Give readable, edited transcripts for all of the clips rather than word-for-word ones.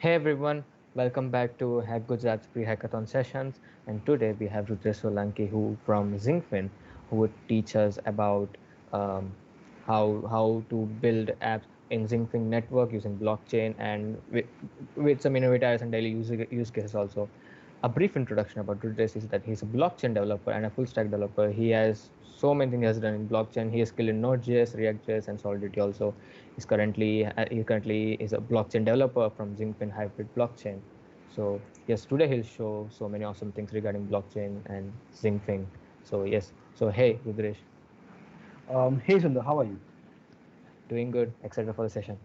Hey everyone, welcome back to Hack Gujarat's pre-hackathon sessions. And today we have Rudresh Solanki, who from Zinkfin, who would teach us about um, how to build apps in Zinkfin network using blockchain and with some innovators and daily use cases also. A brief introduction about Rudresh is that he's a blockchain developer and a full stack developer. He has so many things he has done in blockchain. He is skilled in Node.js, React.js, and Solidity also. He currently is a blockchain developer from Zinkpin Hybrid Blockchain. So yes, today he'll show so many awesome things regarding blockchain and Zinkpin. So yes, so hey Rudresh, Hey Sundar, how are you? doing good, excited for the session.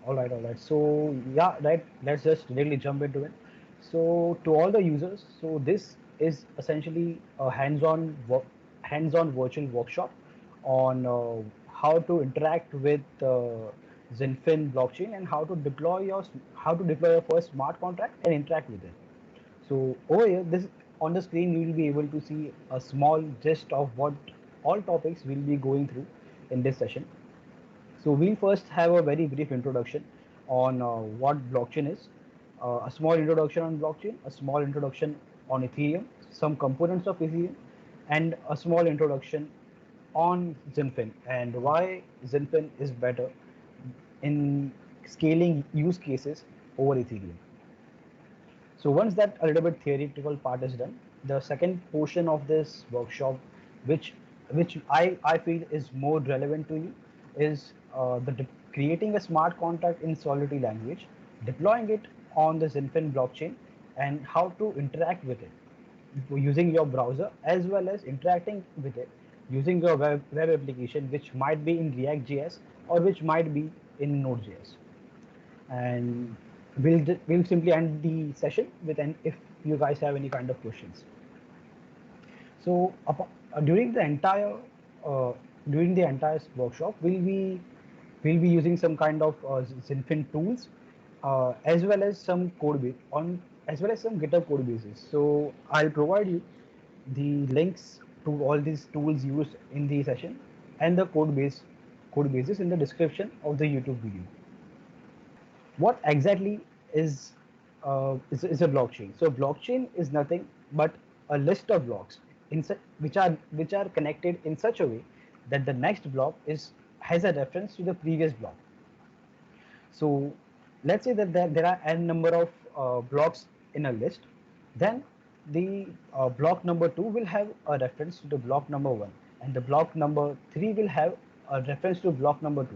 All right, all right. So yeah, right. Let's just directly jump into it. So to all the users, so this is essentially a hands-on virtual workshop on how to interact with Zenfin blockchain and how to deploy your first smart contract and interact with it. So over here, this on the screen, you will be able to see a small gist of what all topics we'll be going through in this session. So we'll first have a very brief introduction on what blockchain is, a small introduction on blockchain, a small introduction on Ethereum, some components of Ethereum, and a small introduction on Zenfin and why Zenfin is better in scaling use cases over Ethereum. So once that a little bit theoretical part is done, the second portion of this workshop, which which I feel is more relevant to you, is creating a smart contract in Solidity language, deploying it on the Zenfin blockchain, and how to interact with it using your browser as well as interacting with it using your web application, which might be in React.js or which might be in Node.js, and we'll simply end the session with an if you guys have any kind of questions. So during the entire uh, workshop, we'll be using some kind of Zinfin tools as well as some code base on as well as some GitHub code bases. So I'll provide you the links to all these tools used in the session and the code bases in the description of the YouTube video. What exactly is a blockchain? So blockchain is nothing but a list of blocks which are connected in such a way that the next block is has a reference to the previous block. So let's say that there are n number of blocks in a list. Then the block number 2 will have a reference to the block number 1, and the block number 3 will have a reference to block number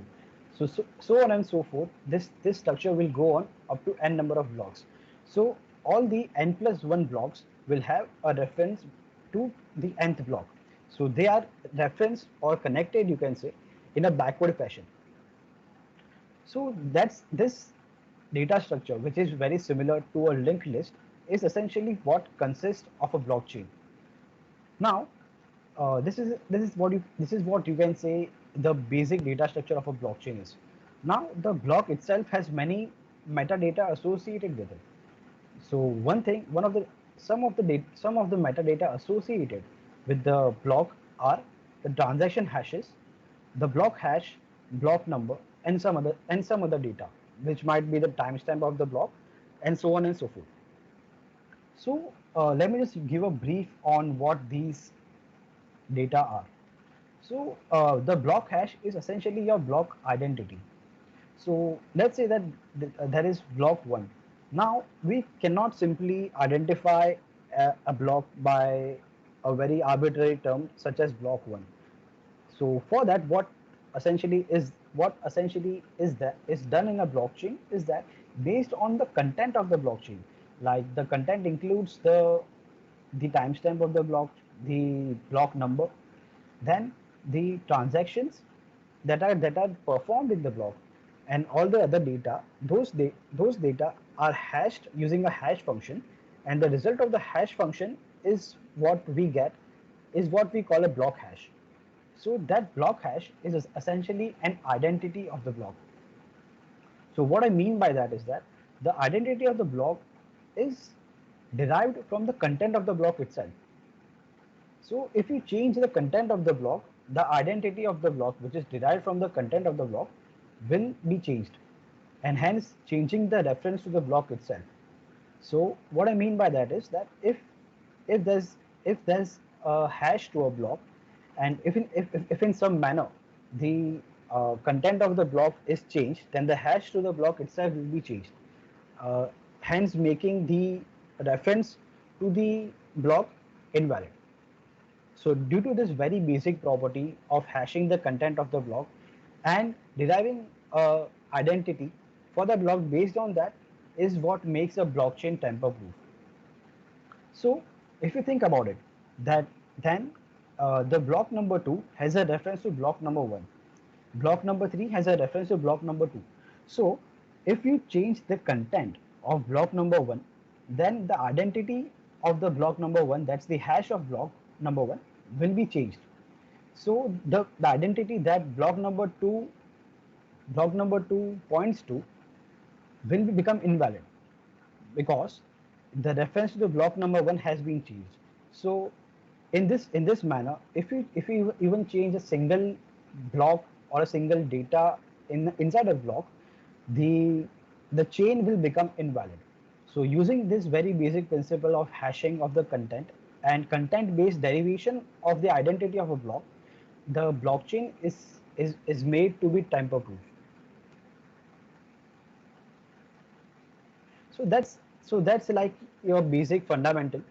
2. So on and so forth. This structure will go on up to n number of blocks. So all the n plus 1 blocks will have a reference to the nth block. So they are referenced or connected, you can say, in a backward fashion. So that's this data structure, which is very similar to a linked list, is essentially what consists of a blockchain. Now, this is what you can say the basic data structure of a blockchain is. Now, the block itself has many metadata associated with it. So one of the some of the metadata associated with the block are the transaction hashes, the block hash, block number, and some other data, which might be the timestamp of the block, and so on and so forth. So let me just give a brief on what these data are. So the block hash is essentially your block identity. So let's say that there is block 1. Now we cannot simply identify a block by a very arbitrary term such as block 1. So for that, what essentially is that is done in a blockchain is that based on the content of the blockchain, like the content includes the timestamp of the block, the block number, then the transactions that are performed in the block, and all the other data. Those data are hashed using a hash function, and the result of the hash function is what we get is what we call a block hash. So that block hash is essentially an identity of the block. So what I mean by that is that the identity of the block is derived from the content of the block itself. So if you change the content of the block, the identity of the block, which is derived from the content of the block, will be changed. and hence changing the reference to the block itself. So what I mean by that is that if there's if there's a hash to a block, and if in some manner the content of the block is changed, then the hash to the block itself will be changed, uh, hence making the reference to the block invalid. So due to this very basic property of hashing the content of the block and deriving a identity for the block based on that is what makes a blockchain tamper proof. So if you think about it, that then the block number 2 has a reference to block number 1. Block number 3 has a reference to block number 2. So if you change the content of block number 1, then the identity of the block number 1, that's the hash of block number 1, will be changed. So the identity that block number 2 points to become invalid because the reference to the block number 1 has been changed. So in this manner, if you even change a single block or a single data inside a block, the the chain will become invalid. So using this very basic principle of hashing of the content and content based derivation of the identity of a block, the blockchain is made to be tamper proof. So that's like your basic fundamental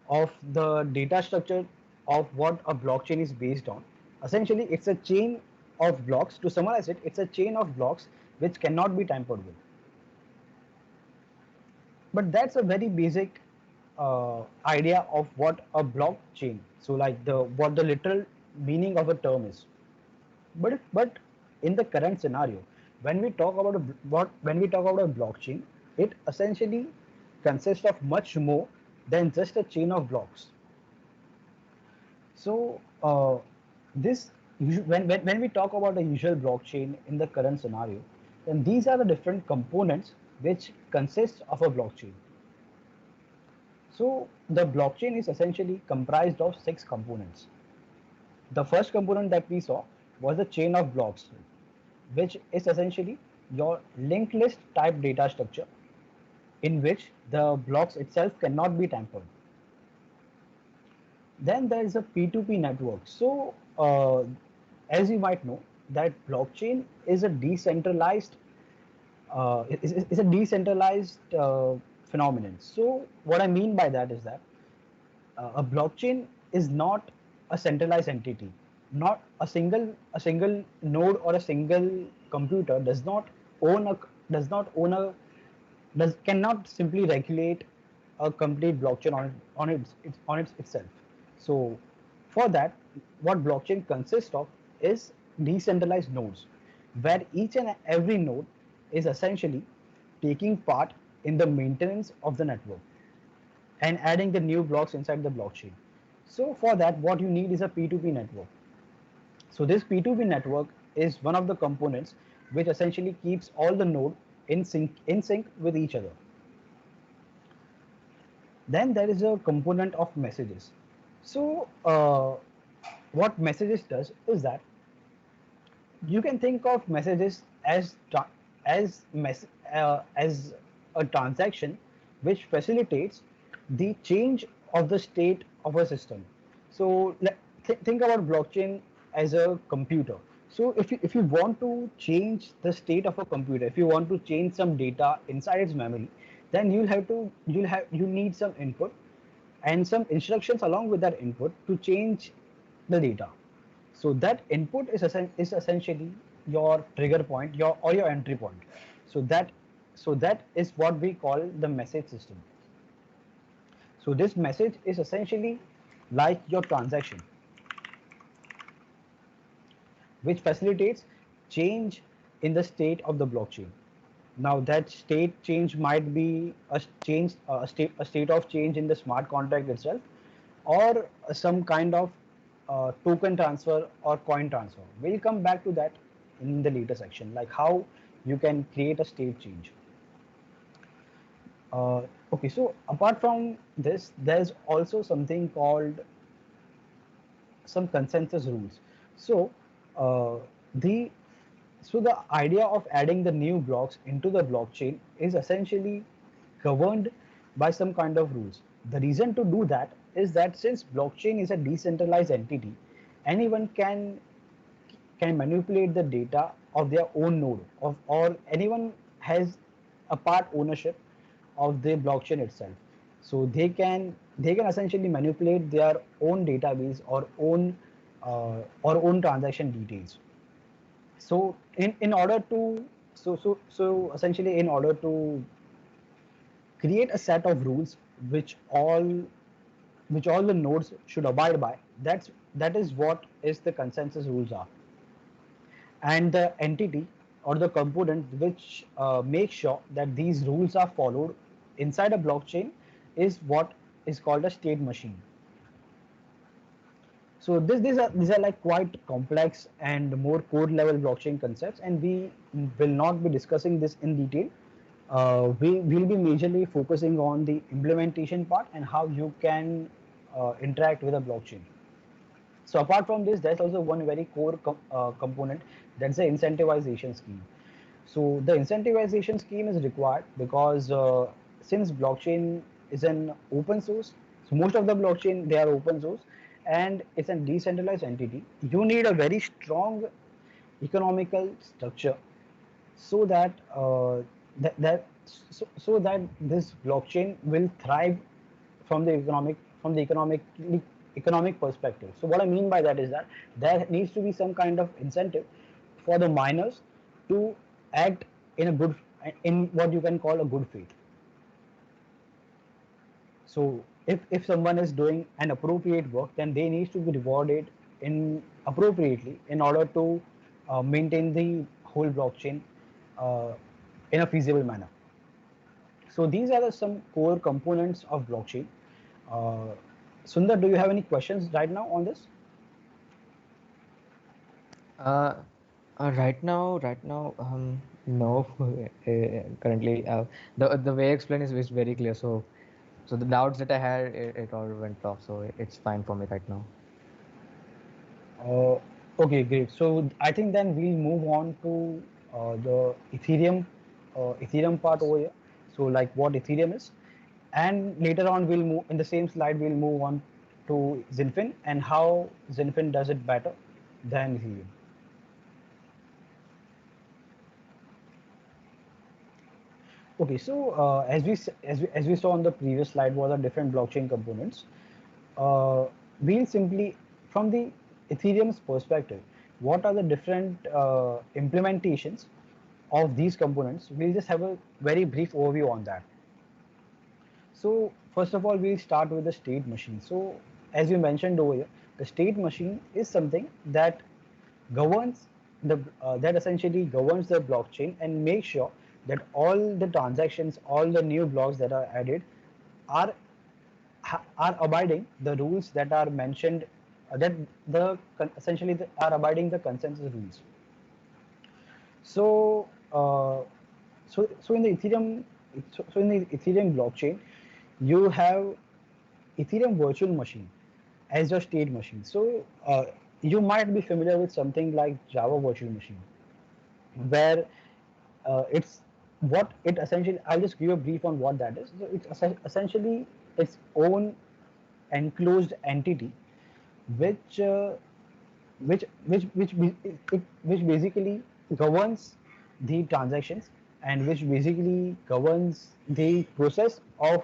of the data structure of what a blockchain is based on. Essentially, it's a chain of blocks. To summarize it, it's a chain of blocks which cannot be tampered with. But that's a very basic idea of what a blockchain. So like the what the literal meaning of a term is. But in the current scenario, when we talk about a blockchain, it essentially consists of much more than just a chain of blocks. So when we talk about a usual blockchain in the current scenario, then these are the different components which consist of a blockchain. So the blockchain is essentially comprised of 6 components. The first component that we saw was the chain of blocks, which is essentially your linked list type data structure in which the blocks itself cannot be tampered. Then there is a P2P network. So as you might know, that blockchain is a decentralized is a decentralized phenomenon. So what I mean by that is that a blockchain is not a centralized entity. Not a single node or a single computer own a does not own a does cannot simply regulate a complete blockchain on its itself. So for that, what blockchain consists of is decentralized nodes, where each and every node is essentially taking part in the maintenance of the network and adding the new blocks inside the blockchain. So for that, what you need is a P2P network. So this P2P network is one of the components which essentially keeps all the node in sync with each other. Then there is a component of messages. So what messages does is that you can think of messages as a transaction which facilitates the change of the state of a system. So think about blockchain as a computer. So if you want to change the state of a computer, if you want to change some data inside its memory, then you need some input and some instructions along with that input to change the data. So that input is essentially your trigger point, your entry point. So that is what we call the message system. So this message is essentially like your transaction, which facilitates change in the state of the blockchain. Now that state change might be a state of change in the smart contract itself, or some kind of token transfer or coin transfer. We'll come back to that in the later section, like how you can create a state change. Okay, so apart from this, there's also something called some consensus rules. So uh, the So the idea of adding the new blocks into the blockchain is essentially governed by some kind of rules. The reason to do that is that since blockchain is a decentralized entity, anyone can manipulate the data of their own node of, or anyone has a part ownership of the blockchain itself. So they can essentially manipulate their own database or own transaction details. So in order to so essentially in order to create a set of rules which all the nodes should abide by, that is what is the consensus rules are. And the entity or the component which makes sure that these rules are followed inside a blockchain is what is called a state machine. So these are like quite complex and more code level blockchain concepts, and we will not be discussing this in detail. We will be majorly focusing on the implementation part and how you can interact with a blockchain. So apart from this, there's also one very core component, that's the incentivization scheme. So the incentivization scheme is required because since blockchain is an open source, so most of the blockchain they are open source, and it's a decentralized entity. You need a very strong economical structure so that that this blockchain will thrive from the economic perspective. So what I mean by that is that there needs to be some kind of incentive for the miners to act in what you can call a good faith. So if someone is doing an appropriate work, then they need to be rewarded in appropriately in order to maintain the whole blockchain uh, in a feasible manner. So these are some core components of blockchain. Uh, Sundar, do you have any questions right now on this? Uh, no. Currently, the way I explained is very clear. So the doubts that I had, it all went off. So it's fine for me right now. Uh, okay, great. So I think then we'll move on to the Ethereum part over here. So like what Ethereum is, and later on we'll move in the same slide. We'll move on to Zinfin and how Zinfin does it better than Ethereum. Okay, so as we saw on the previous slide, what are different blockchain components? uh, we'll simply, from the Ethereum's perspective, what are the different implementations of these components? We'll just have a very brief overview on that. So first of all, we'll start with the state machine. So as we mentioned over here, the state machine is something that governs that essentially governs the blockchain and makes sure that all the transactions, all the new blocks that are added are are abiding the rules that are mentioned, that essentially are abiding the consensus rules. So so in the Ethereum blockchain, you have Ethereum virtual machine as your state machine. So you might be familiar with something like Java virtual machine, where it's what it essentially. I'll just give you a brief on what that is. So it's essentially its own enclosed entity, which which basically governs the transactions and which basically governs the process of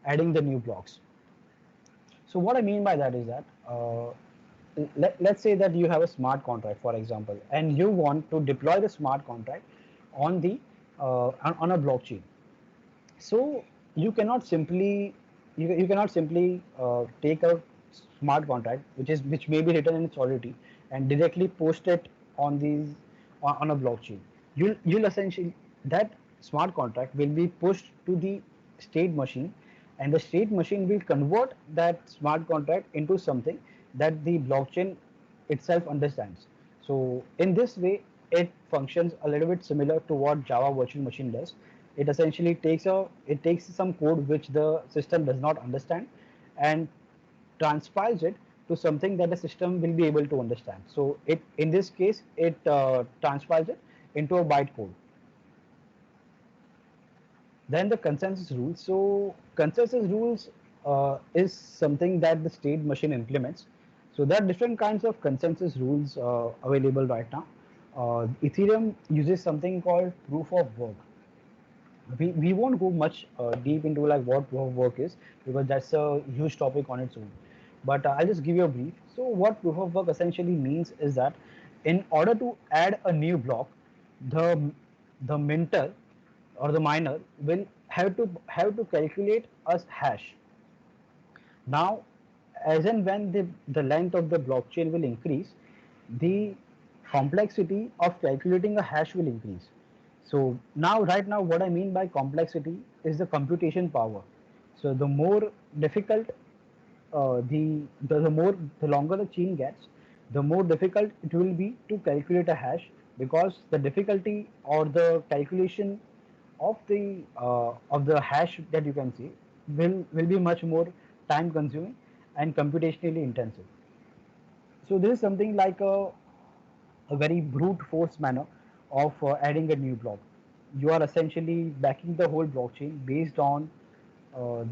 adding the new blocks. So what I mean by that is that let's say that you have a smart contract, for example, and you want to deploy the smart contract on the on a blockchain. So you cannot simply you cannot simply take a smart contract which may be written in Solidity and directly post it on these on a blockchain. You'll essentially, that smart contract will be pushed to the state machine, and the state machine will convert that smart contract into something that the blockchain itself understands. So in this way, it functions a little bit similar to what Java virtual machine does. It essentially takes some code which the system does not understand and transpiles it to something that the system will be able to understand. So it in this case it transpiles it into a byte code. Then the consensus rules. So consensus rules is something that the state machine implements. So there are different kinds of consensus rules available right now. Ethereum uses something called proof of work. We won't go much deep into like what proof of work is, because that's a huge topic on its own. But I'll just give you a brief. So what proof of work essentially means is that in order to add a new block, the the minter or the miner will have to calculate a hash. Now, as and when the length of the blockchain will increase, the complexity of calculating a hash will increase. So now, right now, what I mean by complexity is the computation power. So the more difficult the more the longer the chain gets, the more difficult it will be to calculate a hash, because the difficulty or the calculation of the hash that you can see will be much more time consuming and computationally intensive. So this is something like a very brute force manner of adding a new block. You are essentially backing the whole blockchain based on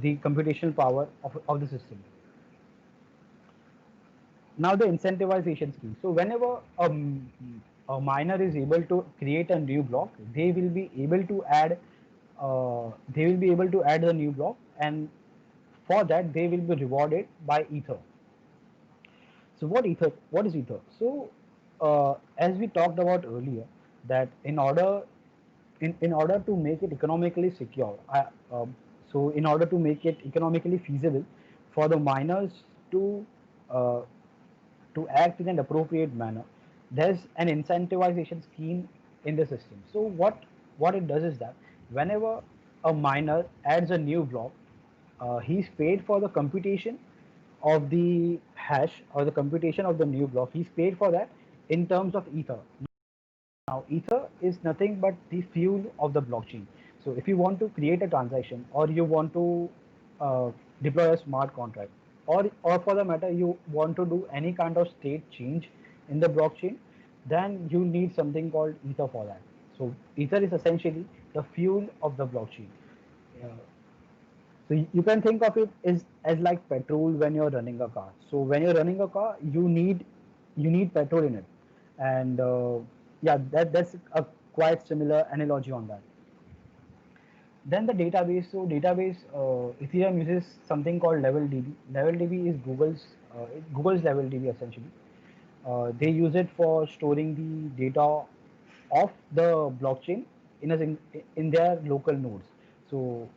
the computational power of the system. Now the incentivization scheme. So whenever a miner is able to create a new block, they will be able to add the new block, and for that they will be rewarded by ether. So what is ether? So as we talked about earlier, that in order to make it economically secure, so in order to make it economically feasible for the miners to uh, to act in an appropriate manner, there's an incentivization scheme in the system. So what it does is that whenever a miner adds a new block, he's paid for the computation of the hash or the computation of the new block. He's paid for that in terms of ether. Now, ether is nothing but the fuel of the blockchain. So, if you want to create a transaction, or you want to uh, deploy a smart contract, or for the matter, you want to do any kind of state change in the blockchain, then you need something called ether for that. So, ether is essentially the fuel of the blockchain. Uh, so you can think of it as like petrol when you're running a car. So when you're running a car, you need petrol in it, and yeah, that's a quite similar analogy on that. Then the database. So database, Ethereum uses something called LevelDB. LevelDB is Google's LevelDB essentially. They use it for storing the data of the blockchain in their local nodes. So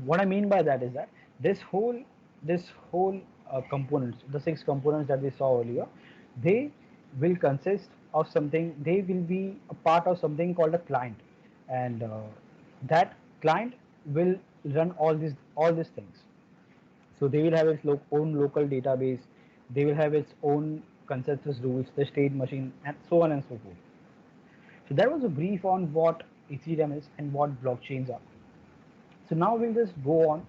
what I mean by that is that this whole components, the six components that we saw earlier, they will consist of something. They will be a part of something called a client, and that client will run all these things. So they will have its own local database. They will have its own consensus rules, the state machine, and so on and so forth. So that was a brief on what Ethereum is and what blockchains are. So now we'll just go on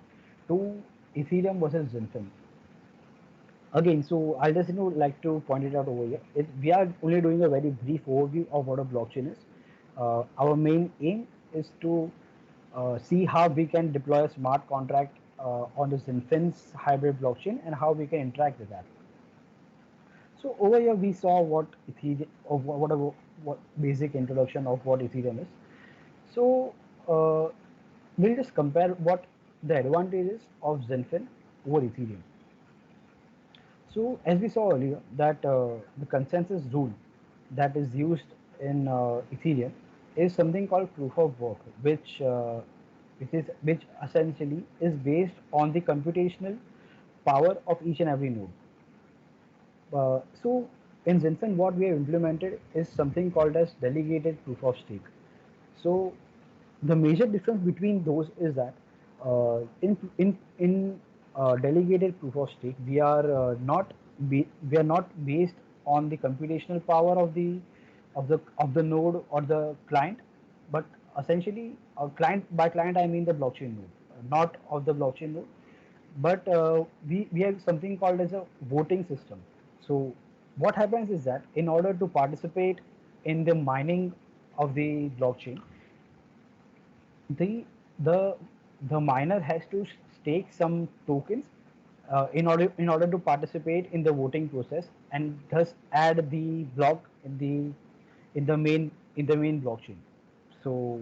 to Ethereum versus Zinfin. Again, so I'll just like to point it out over here. We are only doing a very brief overview of what a blockchain is. Our main aim is to see how we can deploy a smart contract on the Zinfin's hybrid blockchain and how we can interact with that. So over here we saw what Ethereum, or what basic introduction of what Ethereum is. So we'll just compare what the advantages of Zenfin over Ethereum. So as we saw earlier, that the consensus rule that is used in Ethereum is something called proof of work, which essentially is based on the computational power of each and every node. So in Zenfin, what we have implemented is something called as delegated proof of stake. So the major difference between those is that in delegated proof of stake, we are not based on the computational power of the node or the client, but essentially client by client I mean the blockchain node, not of the blockchain node, but we have something called as a voting system. So what happens is that in order to participate in the mining the blockchain, the the the miner has to stake some tokens in order to participate in the voting process, and thus add the block in the main blockchain. So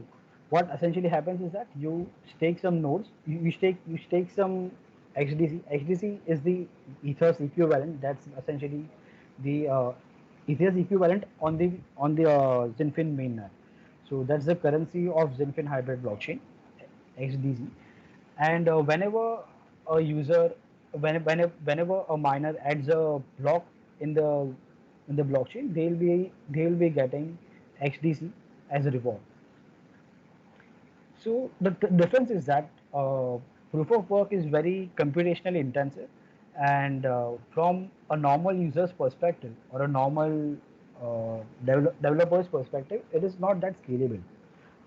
what essentially happens is that you stake some nodes, you stake some XDC. XDC is the Ether's equivalent. That's essentially the Ether's equivalent on the Zinfin mainnet. So that's the currency of Zinfin hybrid blockchain, XDC. And a user, whenever a miner adds a block in the blockchain, they'll be getting XDC as a reward. So the difference is that proof of work is very computationally intensive, and from a normal user's perspective or a normal developer's perspective, it is not that scalable.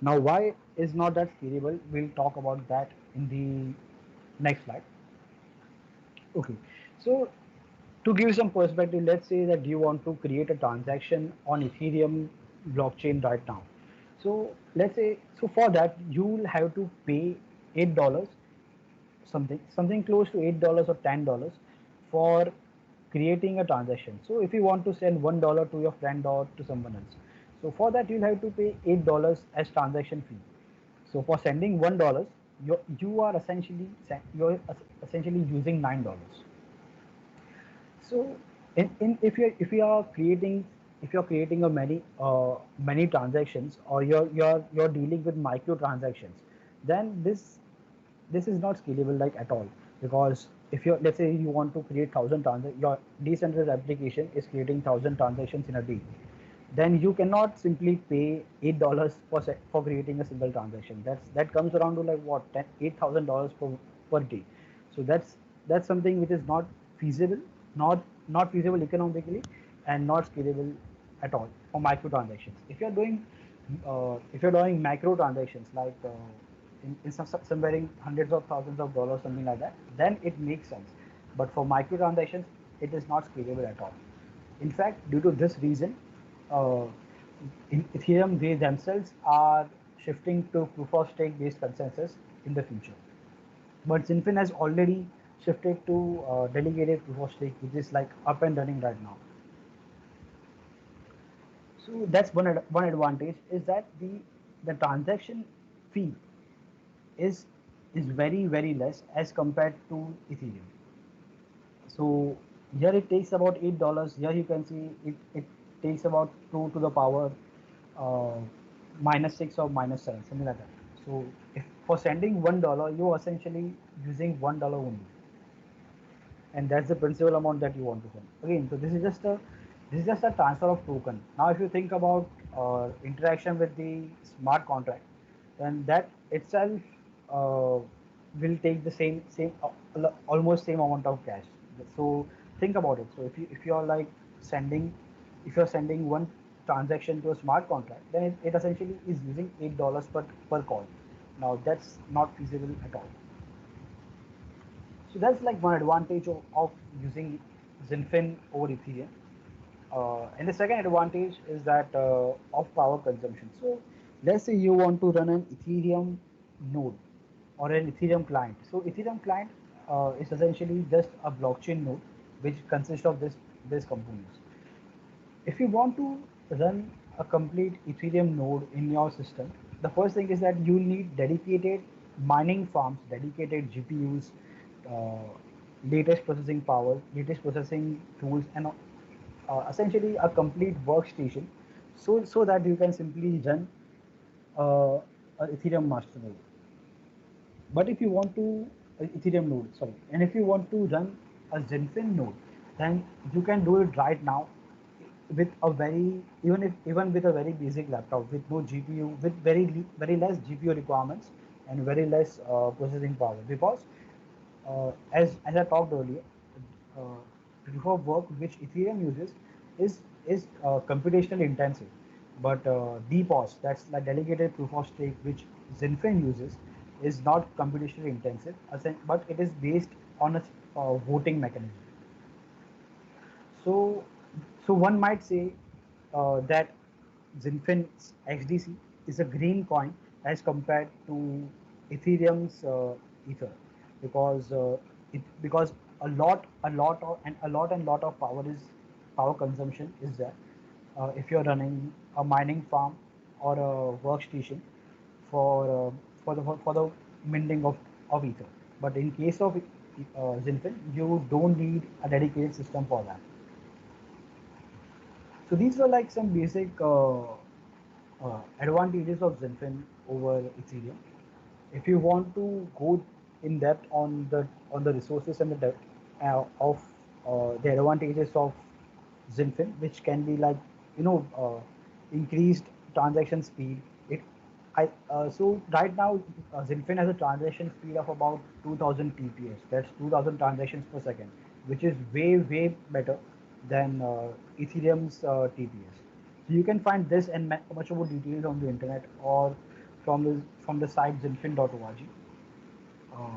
Now, why is not that scalable? We'll talk about that in the next slide. Okay, so to give some perspective, let's say that you want to create a transaction on Ethereum blockchain right now. So let's say, so for that you will have to pay $8, something close to $8 or $10 for creating a transaction. So if you want to send $1 to your friend or to someone else, so for that you'll have to pay $8 as transaction fee. So for sending $1, you're essentially using $9. So, if you are creating a many transactions, or you're dealing with micro transactions, then this is not scalable like at all. Because if you, let's say, you want to create 1,000 transactions, your decentralized application is creating 1,000 transactions in a day, then you cannot simply pay $8 for creating a single transaction. That comes around to like what, $8,000 per day. So that's something which is not feasible, not feasible economically, and not scalable at all for micro transactions. If you're doing macro transactions, like somewhere in hundreds of thousands of dollars, something like that, then it makes sense. But for micro transactions, it is not scalable at all. In fact, due to this reason, uh, in Ethereum, they themselves are shifting to proof of stake based consensus in the future. But Zinfin has already shifted to delegated proof of stake, which is like up and running right now. So that's one advantage, is that the transaction fee is very less as compared to Ethereum. So here it takes about $8. Here you can see it takes about 2 to the power uh, -6 or -7, something like that. So if for sending $1, you're essentially using $1 only, and that's the principal amount that you want to send. Again, so this is just a transfer of token. Now, if you think about interaction with the smart contract, then that itself will take the almost same amount of cash. So think about it. So if you're like sending if you're sending one transaction to a smart contract, then it essentially is using $8 per call. Now that's not feasible at all. So that's like one advantage of using Zinfin over Ethereum. And the second advantage is that of power consumption. So let's say you want to run an Ethereum node or an Ethereum client. So Ethereum client is essentially just a blockchain node which consists of this components. If you want to run a complete Ethereum node in your system, the first thing is that you need dedicated mining farms, dedicated GPUs, uh, latest processing power, latest processing tools, and essentially a complete workstation, so that you can simply run uh, a Ethereum master node. But if you want to Ethereum node, sorry, and if you want to run a Zenfin node, then you can do it right now with a very even with a very basic laptop with no GPU, with very less GPU requirements and very less processing power. Because as I talked earlier, uh, proof of work which Ethereum uses is computationally intensive, but DPoS, that's like delegated proof of stake, which Zenfin uses, is not computationally intensive, but it is based on a voting mechanism. So, so one might say that Zinfin's XDC is a green coin as compared to Ethereum's Ether, because because a lot of power consumption is there. If you're running a mining farm or a workstation for the minting of Ether, but in case of Zinfin, you don't need a dedicated system for that. So these were like some basic advantages of Zenfin over Ethereum. If you want to go in depth on the resources and the depth of the advantages of Zenfin, which can be like increased transaction speed. It I so right now Zenfin has a transaction speed of about 2000 TPS. That's 2000 transactions per second, which is way better than Ethereum's TPS. So you can find this and much more details on the internet or from the site zenfin.org. Uh,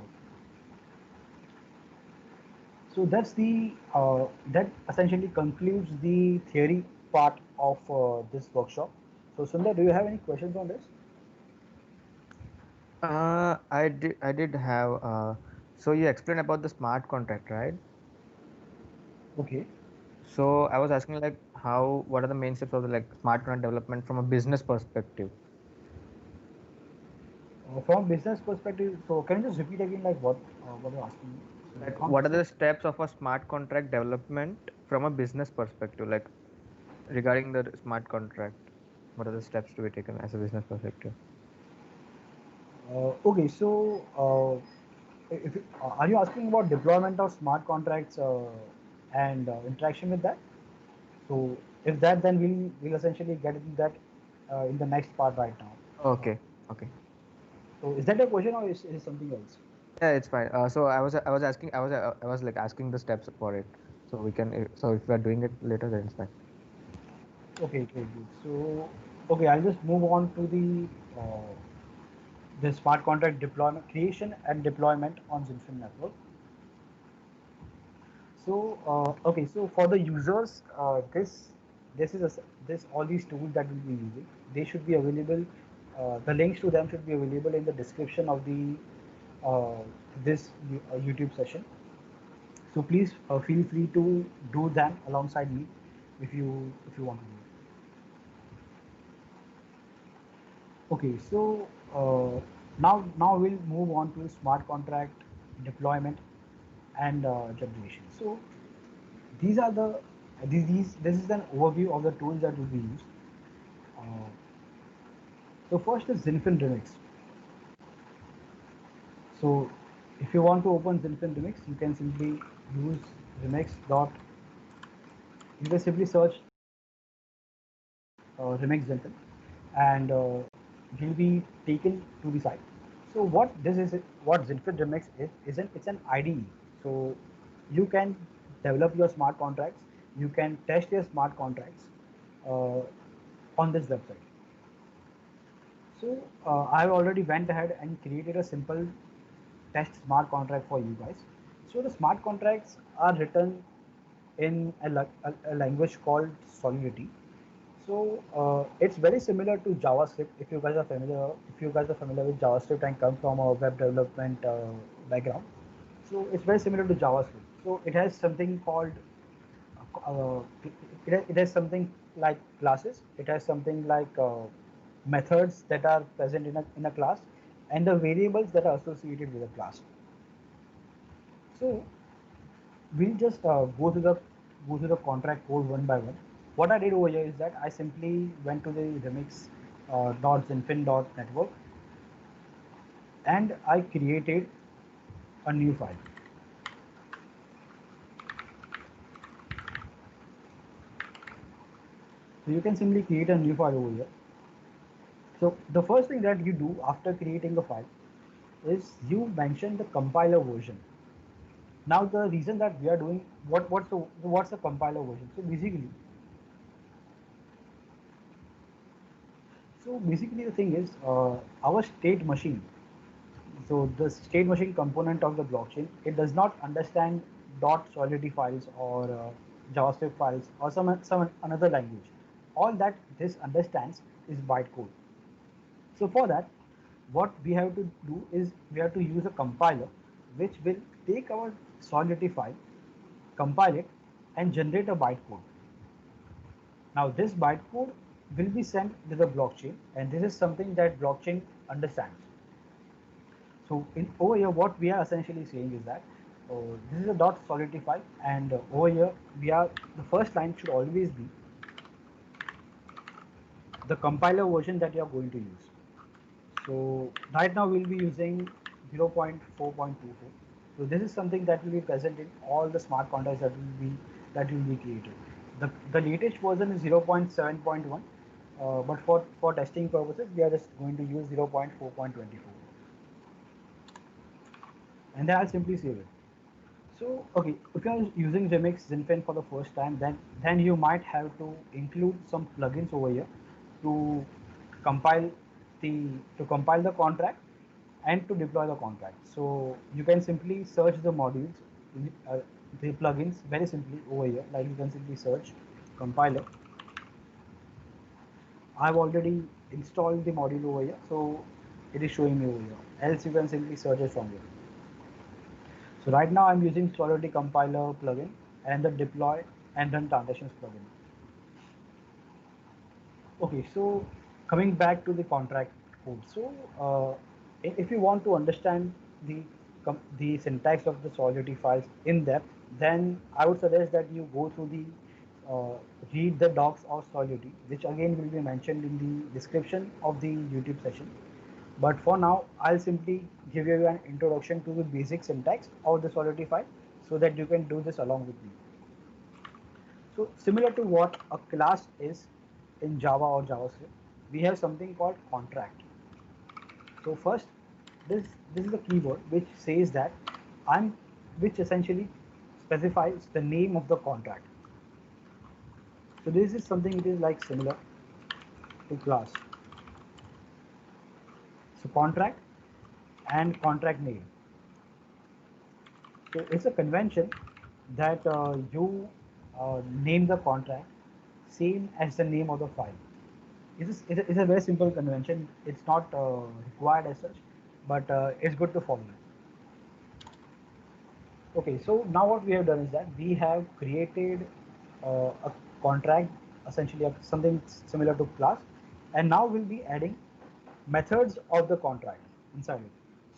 so that essentially concludes the theory part of this workshop. So Sundar, do you have any questions on this? I did have so you explained about the smart contract, right? Okay. So I was asking like how what are the main steps of the like smart contract development from a business perspective? From business perspective, so can you just repeat again like what you're asking me? So Like from what are business, the steps of a smart contract development from a business perspective? Like regarding the smart contract, what are the steps to be taken as a business perspective? okay, so are you asking about deployment of smart contracts and interaction with that? So if that, then we'll essentially get into that in the next part right now. Uh, Okay, okay. so is that a question or is something else? Yeah, it's fine. So I was asking I was like asking the steps for it. So we can so if we are doing it later, then it's fine. Okay, great, good. So okay, I'll just move on to the smart contract deployment creation and deployment on Zinfin network. So okay, so for the users, this is this all these tools that we'll be using. They should be available. The links to them should be available in the description of the uh, this YouTube session. So please feel free to do them alongside me if you want to do it. Okay, so now we'll move on to smart contract deployment and generation. So these are these this is an overview of the tools that will be used. Uh, so first is Zinfin Remix. So if you want to open Zinfin Remix, you can simply use remix dot. You can simply search Remix Zinfin, and you'll be taken to the site. So what Zinfin Remix is it's an IDE. So you can develop your smart contracts. You can test your smart contracts uh, on this website. So I've already went ahead and created a simple test smart contract for you guys. So the smart contracts are written in a language called Solidity. So it's very similar to JavaScript. If you guys are familiar with JavaScript and come from a web development background, so it's very similar to JavaScript. So it has something called it has something like classes. It has something like methods that are present in a class, and the variables that are associated with a class. So we'll just go through the contract code one by one. What I did over here is that I simply went to the remix .zinfin.network and I created a new file. So you can simply create a new file over here. So the first thing that you do after creating a file is you mention the compiler version. Now the reason that we are doing what's the compiler version? So basically the thing is our state machine. So the state machine component of the blockchain, it does not understand dot solidity files or JavaScript files or some another language. all that this understands is bytecode. So for that, what we have to do is we have to use a compiler which will take our Solidity file, compile it, and generate a bytecode. Now this bytecode will be sent to the blockchain, and this is something that blockchain understands. So in over here, what we are essentially saying is that this is a dot Solidity file, and over here we are the first line should always be the compiler version that you are going to use. So right now we'll be using 0.4.24. So this is something that will be present in all the smart contracts that will be created. The latest version is 0.7.1, but for testing purposes we are just going to use 0.4.24, and then I'll simply save it. So okay, if you are using Remix Zinfin for the first time, then you might have to include some plugins over here to compile the compile the contract and to deploy the contract. So you can simply search the modules, uh, the plugins very simply over here. Like you can simply search compiler. I've already installed the module over here, so it is showing me over here. Else you can simply search it from here. So right now I'm using Solidity compiler plugin and the deploy and run transactions plugin. Okay, so coming back to the contract code. So if you want to understand the syntax of the Solidity files in depth, then I would suggest that you go through the read the docs of Solidity, which again will be mentioned in the description of the YouTube session. But for now, I'll simply give you an introduction to the basic syntax of the Solidity file so that you can do this along with me. So similar to what a class is in Java or JavaScript, we have something called contract. So first, this is a keyword which says that I'm which essentially specifies the name of the contract. So this is something it is like similar to class. So contract and contract name. So it's a convention that you name the contract same as the name of the file. It's a very simple convention. It's not required as such, but it's good to follow. Okay, so now what we have done is that we have created a contract, essentially something similar to class, and now we'll be adding methods of the contract inside it.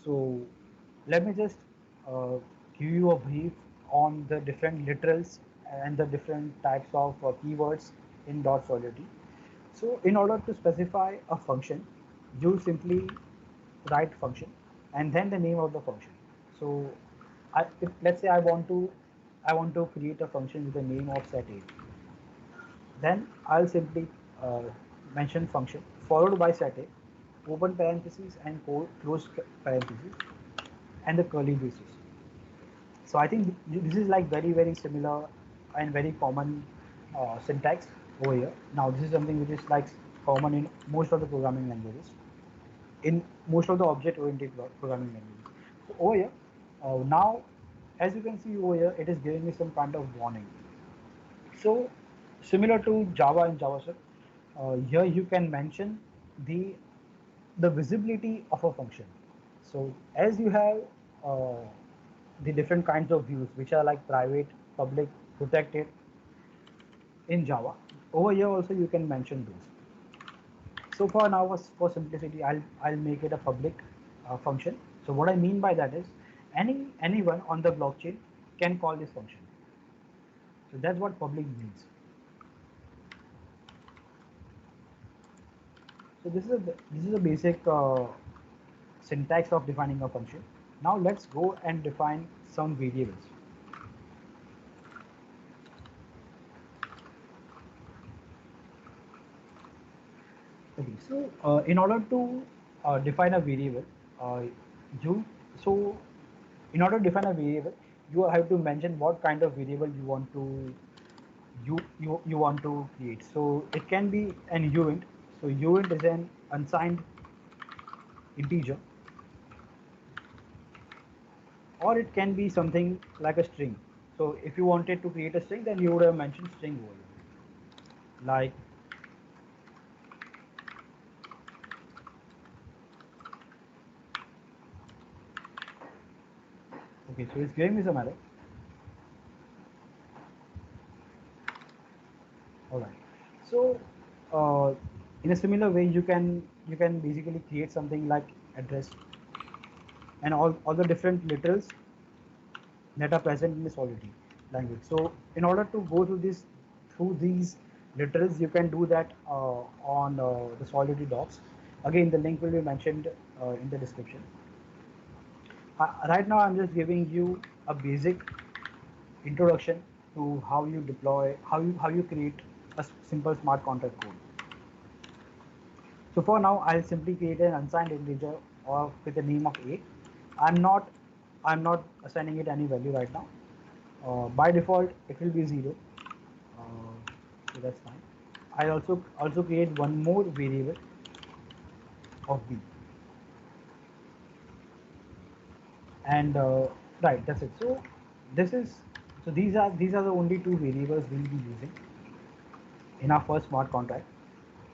So let me just uh, give you a brief on the different literals and the different types of keywords in .solidity. So in order to specify a function, you simply write function and then the name of the function. So let's say I want to create a function with the name of set A. Then I'll simply uh, mention function followed by set A, open parentheses and close parentheses, and the curly braces. So I think this is like very similar and very common syntax over here. Now this is something which is like common in most of the programming languages, in most of the object-oriented programming languages. So over here, now as you can see over here, it is giving me some kind of warning. So similar to Java and JavaScript, here you can mention the visibility of a function. So as you have uh, the different kinds of views, which are like private, public, protected in Java, over here also you can mention those. So for now, for simplicity, I'll make it a public function. So what I mean by that is anyone on the blockchain can call this function. So that's what public means. So this is a basic syntax of defining a function. Now let's go and define some variables. Okay, so in order to define a variable, uh, you so in order to define a variable, you have to mention what kind of variable you want to create. So it can be an uint. So uint is an unsigned integer, or it can be something like a string. So if you wanted to create a string, then you would have mentioned string over here, like Okay, so it's giving me some error. All right. So in a similar way, you can basically create something like address and all the different literals that are present in the Solidity language. So in order to go through these literals, you can do that on the Solidity docs. Again, the link will be mentioned in the description. Right now, I'm just giving you a basic introduction to how you deploy, how you create a simple smart contract code. So for now, I'll simply create an unsigned integer or with the name of a. I'm not I'm not assigning it any value right now. By default, it will be 0. So that's fine. I also create one more variable of b, and right, that's it. So this is these are the only two variables we'll be using in our first smart contract.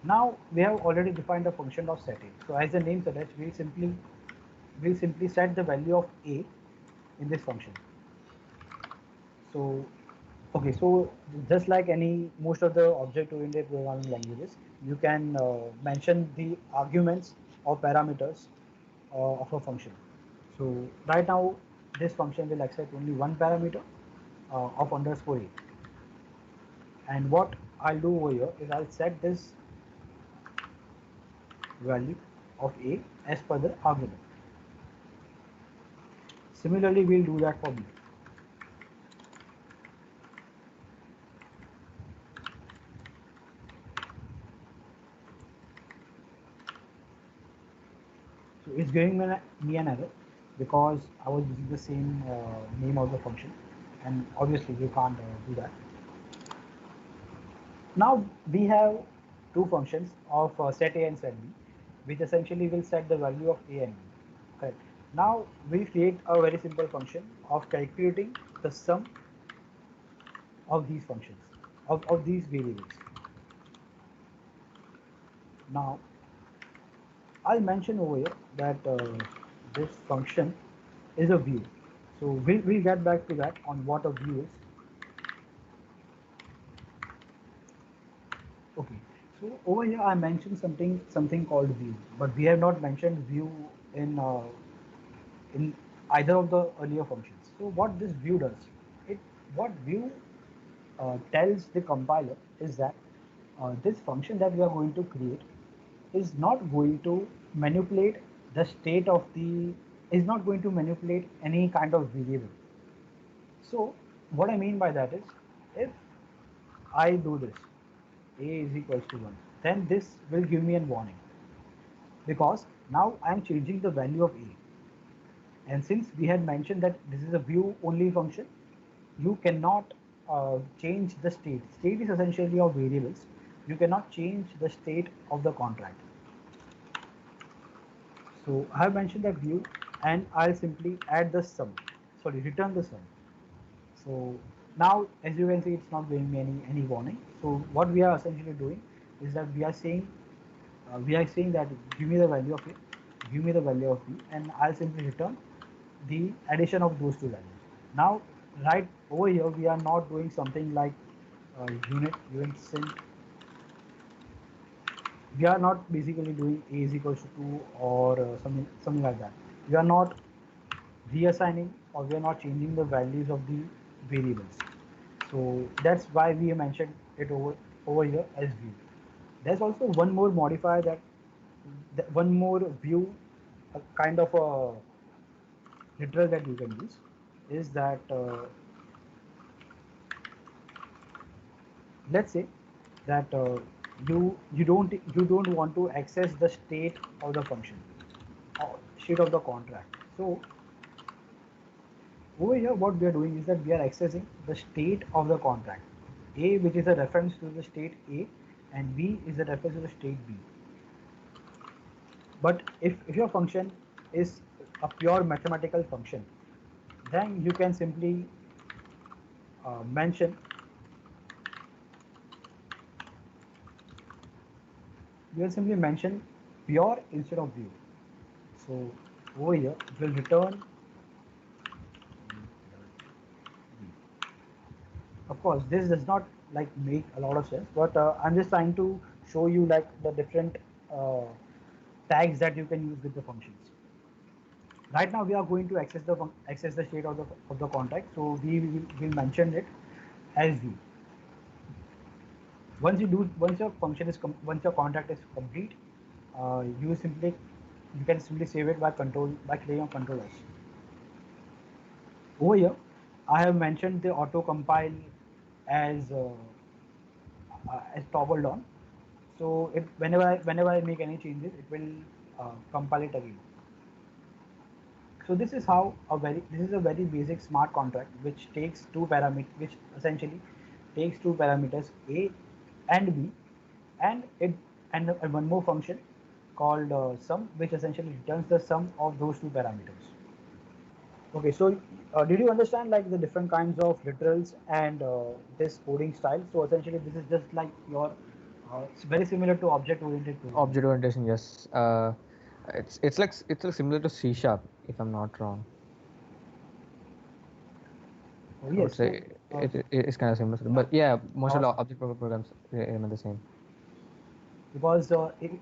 Now we have already defined the function of setting. So as the name suggests, we'll simply set the value of a in this function. So okay, so just like any most of the object-oriented programming languages, you can mention the arguments or parameters of a function. So right now, this function will accept only one parameter of underscore a. And what I'll do over here is I'll set this value of a as per the argument. Similarly, we'll do that for b. So it's giving me an error because I was using the same name of the function, and obviously you can't do that. Now we have two functions of set a and set b, which essentially will set the value of a and b. Correct. Now we create a very simple function of calculating the sum of these functions, of these variables. Now I'll mention over here that this function is a view. So we'll get back to that on what a view is. Okay. So over here I mentioned something called view, but we have not mentioned view in in either of the earlier functions. So what this view does, what view tells the compiler is that this function that we are going to create is not going to manipulate the state of the is not going to manipulate any kind of variable. So what I mean by that is, if I do this, a is equals to 1, then this will give me a warning because now I am changing the value of a. And since we had mentioned that this is a view only function, you cannot change the state. State is essentially of variables. You cannot change the state of the contract. So I have mentioned that view, and I'll simply add the sum. Sorry, return the sum. So now, as you can see, it's not giving me any warning. So what we are essentially doing is that we are saying that give me the value of a, give me the value of b, and I'll simply return the addition of those two values. Now, right over here, we are not doing something like unit sync. We are not basically doing a is equals to 2 or something like that. We are not reassigning, or we are not changing the values of the variables. So that's why we mentioned it over here as view. There's also one more modifier that one more view, a kind of a literal that you can use, is that let's say that you don't want to access the state of the function or state of the contract. So over here, what we are doing is that we are accessing the state of the contract, A, which is a reference to the state A, and B is a reference to the state B. But if your function is a pure mathematical function, then you can simply mention you will simply mention pure instead of view. So over here, it will return of course, this does not like make a lot of sense, but I'm just trying to show you like the different uh, tags that you can use with the functions. Right now, we are going to access the state of the contract. So we will mention it as v. Once your once your contract is complete, you can simply save it by clicking on Control S. Over here, I have mentioned the auto compile as toggled on. So whenever I make any changes, it will compile it again. So this is a very basic smart contract which essentially takes two parameters A and B, and one more function called sum, which essentially returns the sum of those two parameters. Okay, so did you understand like the different kinds of literals and this coding style? So essentially, this is just like your it's very similar to object-oriented programming. Object orientation, yes. It's like similar to C sharp, if I'm not wrong. Oh, I would yes, so say it's kind of similar. But yeah, most of the uh, programs remain the same. because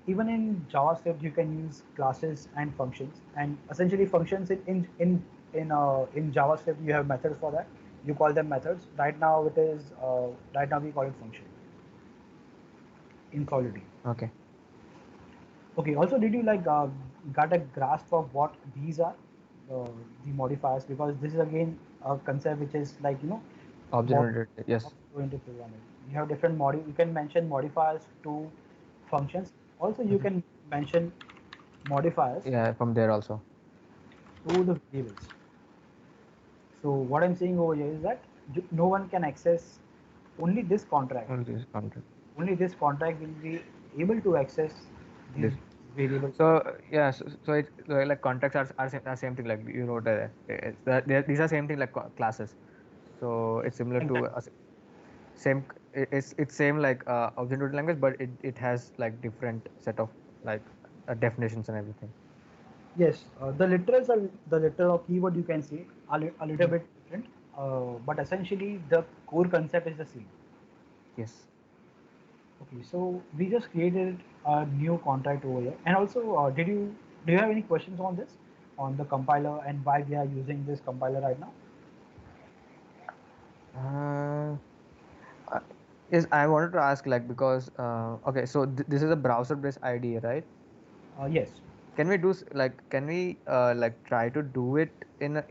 even in JavaScript you can use classes and functions, and essentially functions in JavaScript you have methods for that. You call them methods. Right now we call it function in Solidity. Okay. Okay. Also, did you like got a grasp of what these are, the modifiers? Because this is again a concept which is like Object mod oriented, yes. oriented programming. You have different You can mention modifiers to functions. Also, you Mhm. can mention modifiers Yeah, from there also. to the variables. So what I'm saying over here is that no one can access only this contract. Only this content. Only this contract will be able to access these This. variables. So yeah, so it's like contracts are same thing like you wrote. These are same thing like classes. So it's similar to Exactly. same. It's same like object oriented language, but it has like different set of like definitions and everything. Yes, the literal or keyword you can say a little Mhm. bit different, but essentially the core concept is the same. Yes. Okay, so we just created a new contract over here, and also do you have any questions on this, on the compiler and why we are using this compiler right now? Uh, uh, yes, I wanted to ask like because okay, so this is a browser based IDE, right? Yes. Can we like can we like try to do it in a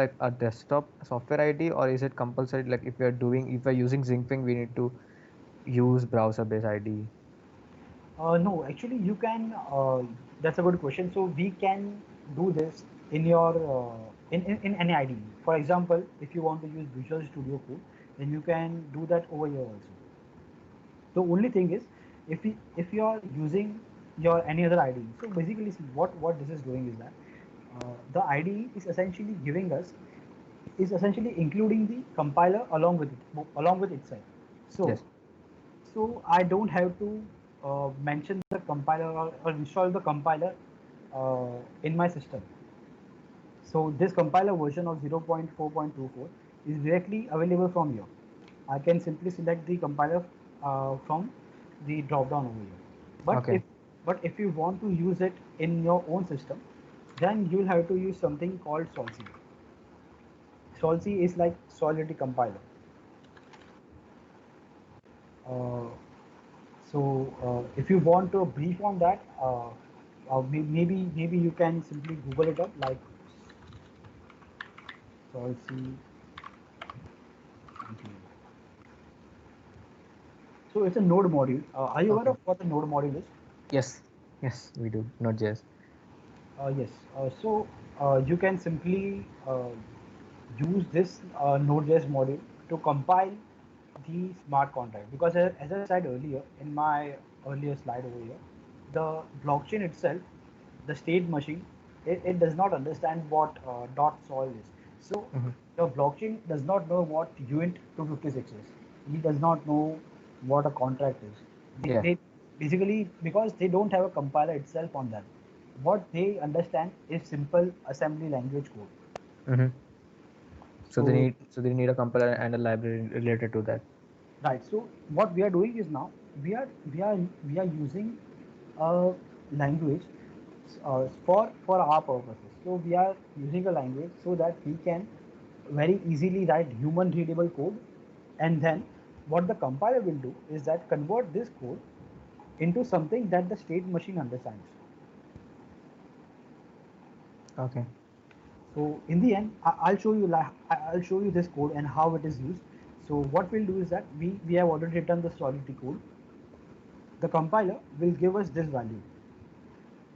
like a desktop software ID, or is it compulsory like if we're using Zinfing we need to use browser based IDE? No, actually, you can. That's a good question. So we can do this in your in any IDE. For example, if you want to use Visual Studio Code, then you can do that over here also. The only thing is, if you are using your any other IDE, so basically, see, what this is doing is that the IDE is essentially including the compiler along with itself. So Yes. I don't have to mention the compiler or install the compiler in my system. So this compiler version of 0.4.24 is directly available from here. I can simply select the compiler from the drop down over here. But Okay. if you want to use it in your own system, then you'll have to use something called Solci. Solci is like Solidity compiler. Uh, if you want to brief on that, maybe you can simply Google it up like Solci. So it's a node module. Are you aware Okay. of what a node module is? Yes. Yes, we do. Node.js. Yes. You can simply use this Node.js module to compile the smart contract, because as I said earlier in my earlier slide over here, the blockchain itself, the state machine, it does not understand what .sol is. So Hmm. the blockchain does not know what UINT 256 is. He does not know what a contract is. Yeah. They basically, because they don't have a compiler itself on them, what they understand is simple assembly language code. Hmm. So So they need a compiler and a library related to that. right. So what we are doing is now we are using a language for our purposes. So we are using a language so that we can very easily write human readable code, and then what the compiler will do is that convert this code into something that the state machine understands. Okay. So in the end, I'll show you I'll show you this code and how it is used. So what we'll do is that we have already written the Solidity code. The compiler will give us this value,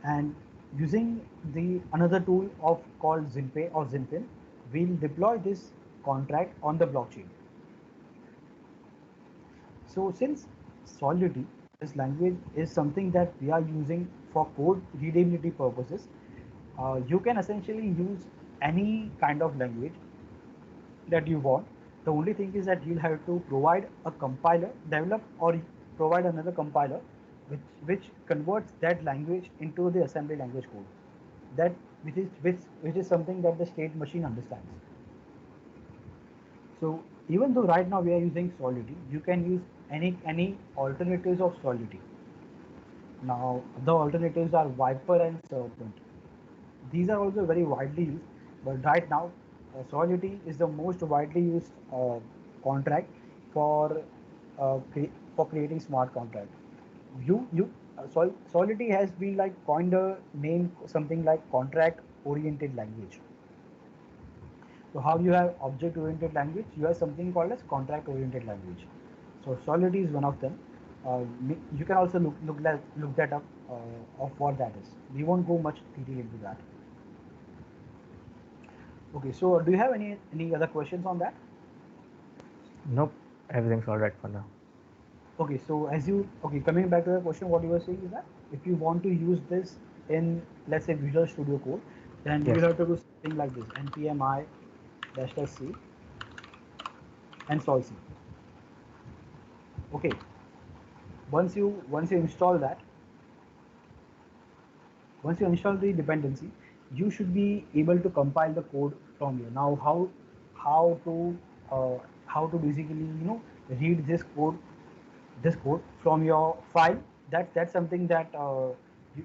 and using the another tool of called Zinpay or Zinfin, we'll deploy this contract on the blockchain. So since Solidity, this language is something that we are using for code readability purposes, you can essentially use any kind of language that you want. The only thing is that you'll have to provide a compiler, develop or provide another compiler which converts that language into the assembly language code. That which is something that the state machine understands. So even though right now we are using Solidity, you can use any alternatives of Solidity. Now the alternatives are Viper and Serpent. These are also very widely used, but right now Solidity is the most widely used contract for for creating smart contract. Solidity has been like coined a name something like contract oriented language. So how you have object oriented language, you have something called as contract oriented language. So Solidity is one of them. You can also look that up of what that is. We won't go much detail into that. Okay, so do you have any other questions on that? Nope. Everything's all right for now. Okay, so coming back to the question, what you were saying is that if you want to use this in, let's say, Visual Studio Code, then you Yes. will have to do something like this: npm i -c and solc. Okay, once you install that, once you install the dependency, you should be able to compile the code from here. Now, how to uh, how to basically read this code from your file? That's something that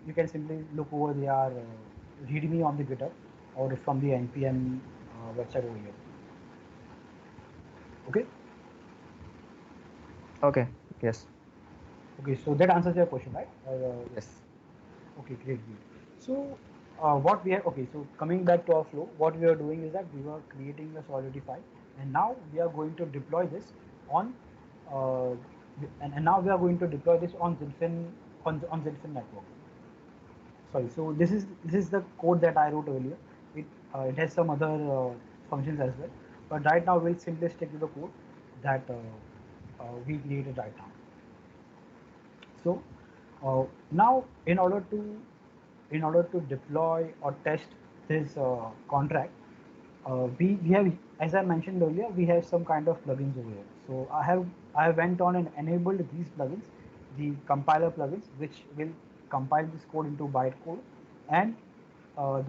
you can simply look over there, readme on the GitHub or from the npm website over here. Okay. Okay. Yes. Okay, so that answers your question, right? Yes. Okay, great, great. So, what we have, okay, so coming back to our flow, what we are doing is that we were creating a Solidity file, and now we are going to deploy this on, uh, and now we are going to deploy this on Zinfin on Zinfin network. Sorry, so this is the code that I wrote earlier. It has some other functions as well, but right now we'll simply stick to the code that we created right now. So now, in order to deploy or test this contract, we have, as I mentioned earlier, we have some kind of plugins over here. So I went on and enabled these plugins, the compiler plugins, which will compile this code into bytecode, and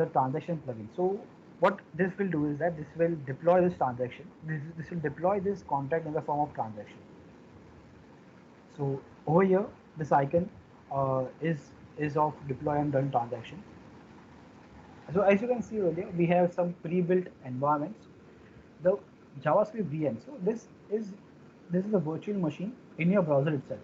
the transaction plugin. So what this will do is that this will deploy this transaction. This will deploy this contract in the form of transaction. So over here, this icon is of deploy and run transaction. So as you can see earlier, we have some pre-built environments. The JavaScript VM. So this is a virtual machine in your browser itself.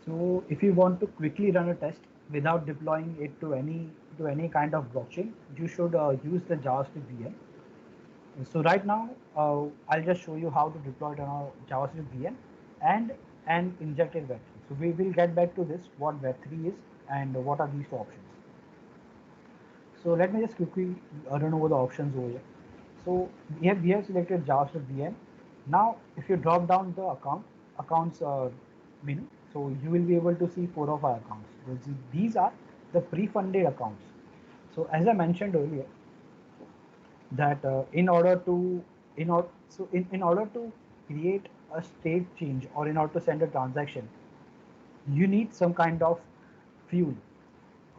So if you want to quickly run a test without deploying it to any kind of blockchain, you should use the JavaScript VM. So right now, I'll just show you how to deploy it on our JavaScript VM and injected Web3. So we will get back to this, what Web3 is and what are these two options. So let me just quickly run over the options over here. So we have selected JavaScript VM. Now, if you drop down the accounts menu, so you will be able to see 4 of our accounts. These are the pre-funded accounts. So as I mentioned earlier, that in order to create a state change or in order to send a transaction, you need some kind of fuel.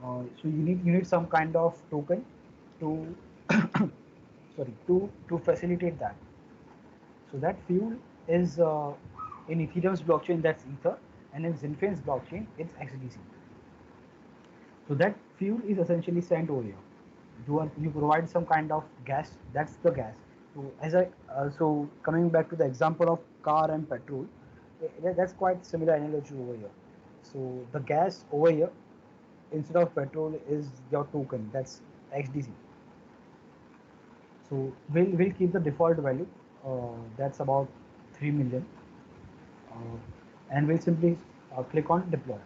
So you need some kind of token to sorry, to facilitate that. So that fuel is in Ethereum's blockchain, that's Ether, and in Zinfin's blockchain it's XDC. So that fuel is essentially sent over here. You provide some kind of gas. That's the gas. So so coming back to the example of car and petrol, that's quite similar analogy over here. So the gas over here instead of petrol is your token. That's XDC. So we'll keep the default value. That's about 3 million, uh, and we'll simply click on deploy.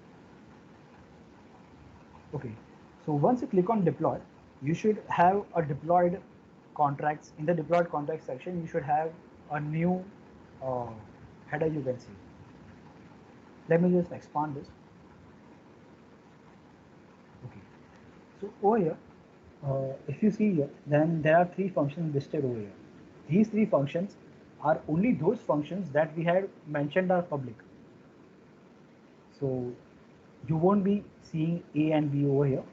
Okay, so once you click on deploy, you should have a deployed contracts. In the deployed contract section, you should have a new uh, header, you can see. Let me just expand this. Okay, so over here, if you see here, then there are three functions listed over here. These three functions are only those functions that we had mentioned are public. So you won't be seeing A and B over here.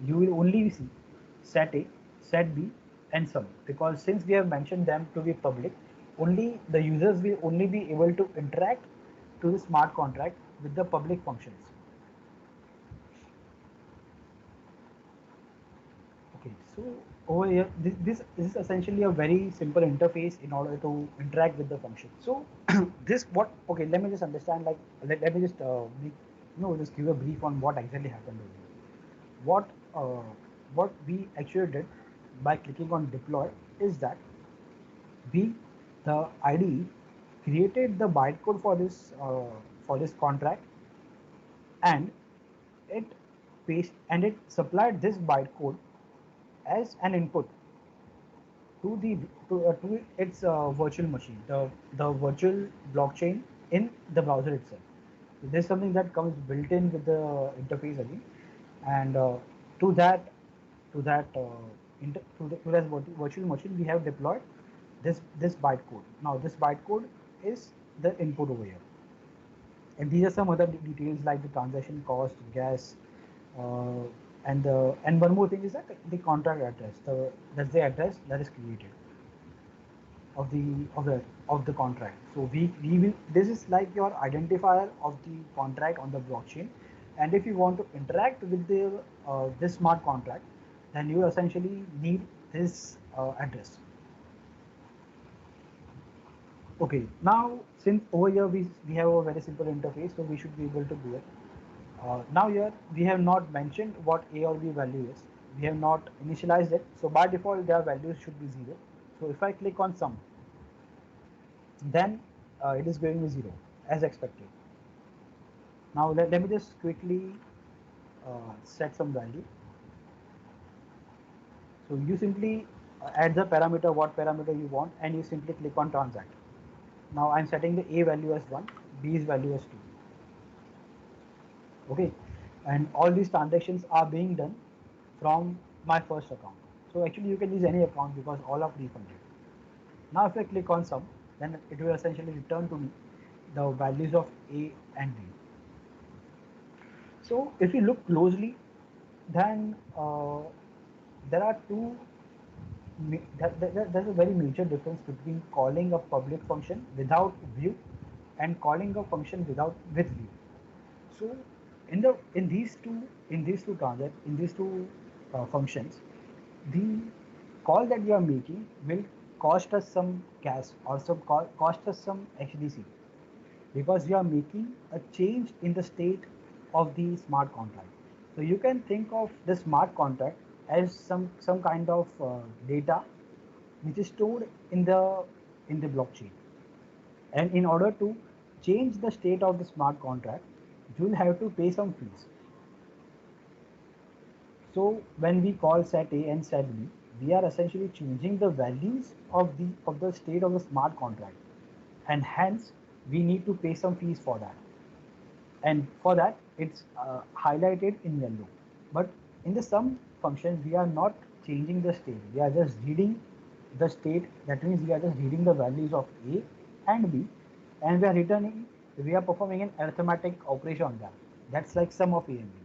You will only see set A, set B, and sum, because since we have mentioned them to be public, only the users will only be able to interact to the smart contract with the public functions. Okay, so over here, this is essentially a very simple interface in order to interact with the function. So this what? Okay, let me just understand. Like let me just just give a brief on what exactly happened over here. Uh, what we actually did by clicking on deploy is that we, the IDE, created the bytecode for this contract, and it it supplied this bytecode as an input to the to its virtual machine, the virtual blockchain in the browser itself. So there's something that comes built in with the interface again, and to that to that to that virtual machine we have deployed this bytecode. Now this bytecode is the input over here, and these are some other details like the transaction cost, gas, uh, and one more thing is that the contract address. That's the address that is created of the contract. So we will, this is like your identifier of the contract on the blockchain, and if you want to interact with the this smart contract, then you essentially need this address. Okay, now since over here we have a very simple interface, so we should be able to do it. Now here we have not mentioned what A or B value is. We have not initialized it, so by default their values should be 0. So if I click on sum, then it is going to 0 as expected. Now let me just quickly set some value. So you simply add the parameter, what parameter you want, and you simply click on transact. Now I'm setting the A value as 1, B's value as 2. Okay, and all these transactions are being done from my first account. So actually you can use any account because all are pre-funded. Now if I click on sum, then it will essentially return to me the values of A and B. So if you look closely, then there are there's a very major difference between calling a public function without view and calling a function with view. So in these two concepts, in these two functions, the call that you are making will cost us some gas or cost us some HDC, because you are making a change in the state of the smart contract. So you can think of the smart contract as some kind of data which is stored in the blockchain. And in order to change the state of the smart contract, you will have to pay some fees. So when we call set A and set B, we are essentially changing the values of the state of the smart contract, and hence we need to pay some fees for that. And for that, it's highlighted in yellow. But in the sum function, we are not changing the state. We are just reading the state. That means we are just reading the values of A and B, and we are returning. We are performing an arithmetic operation on that. That's like sum of A and B.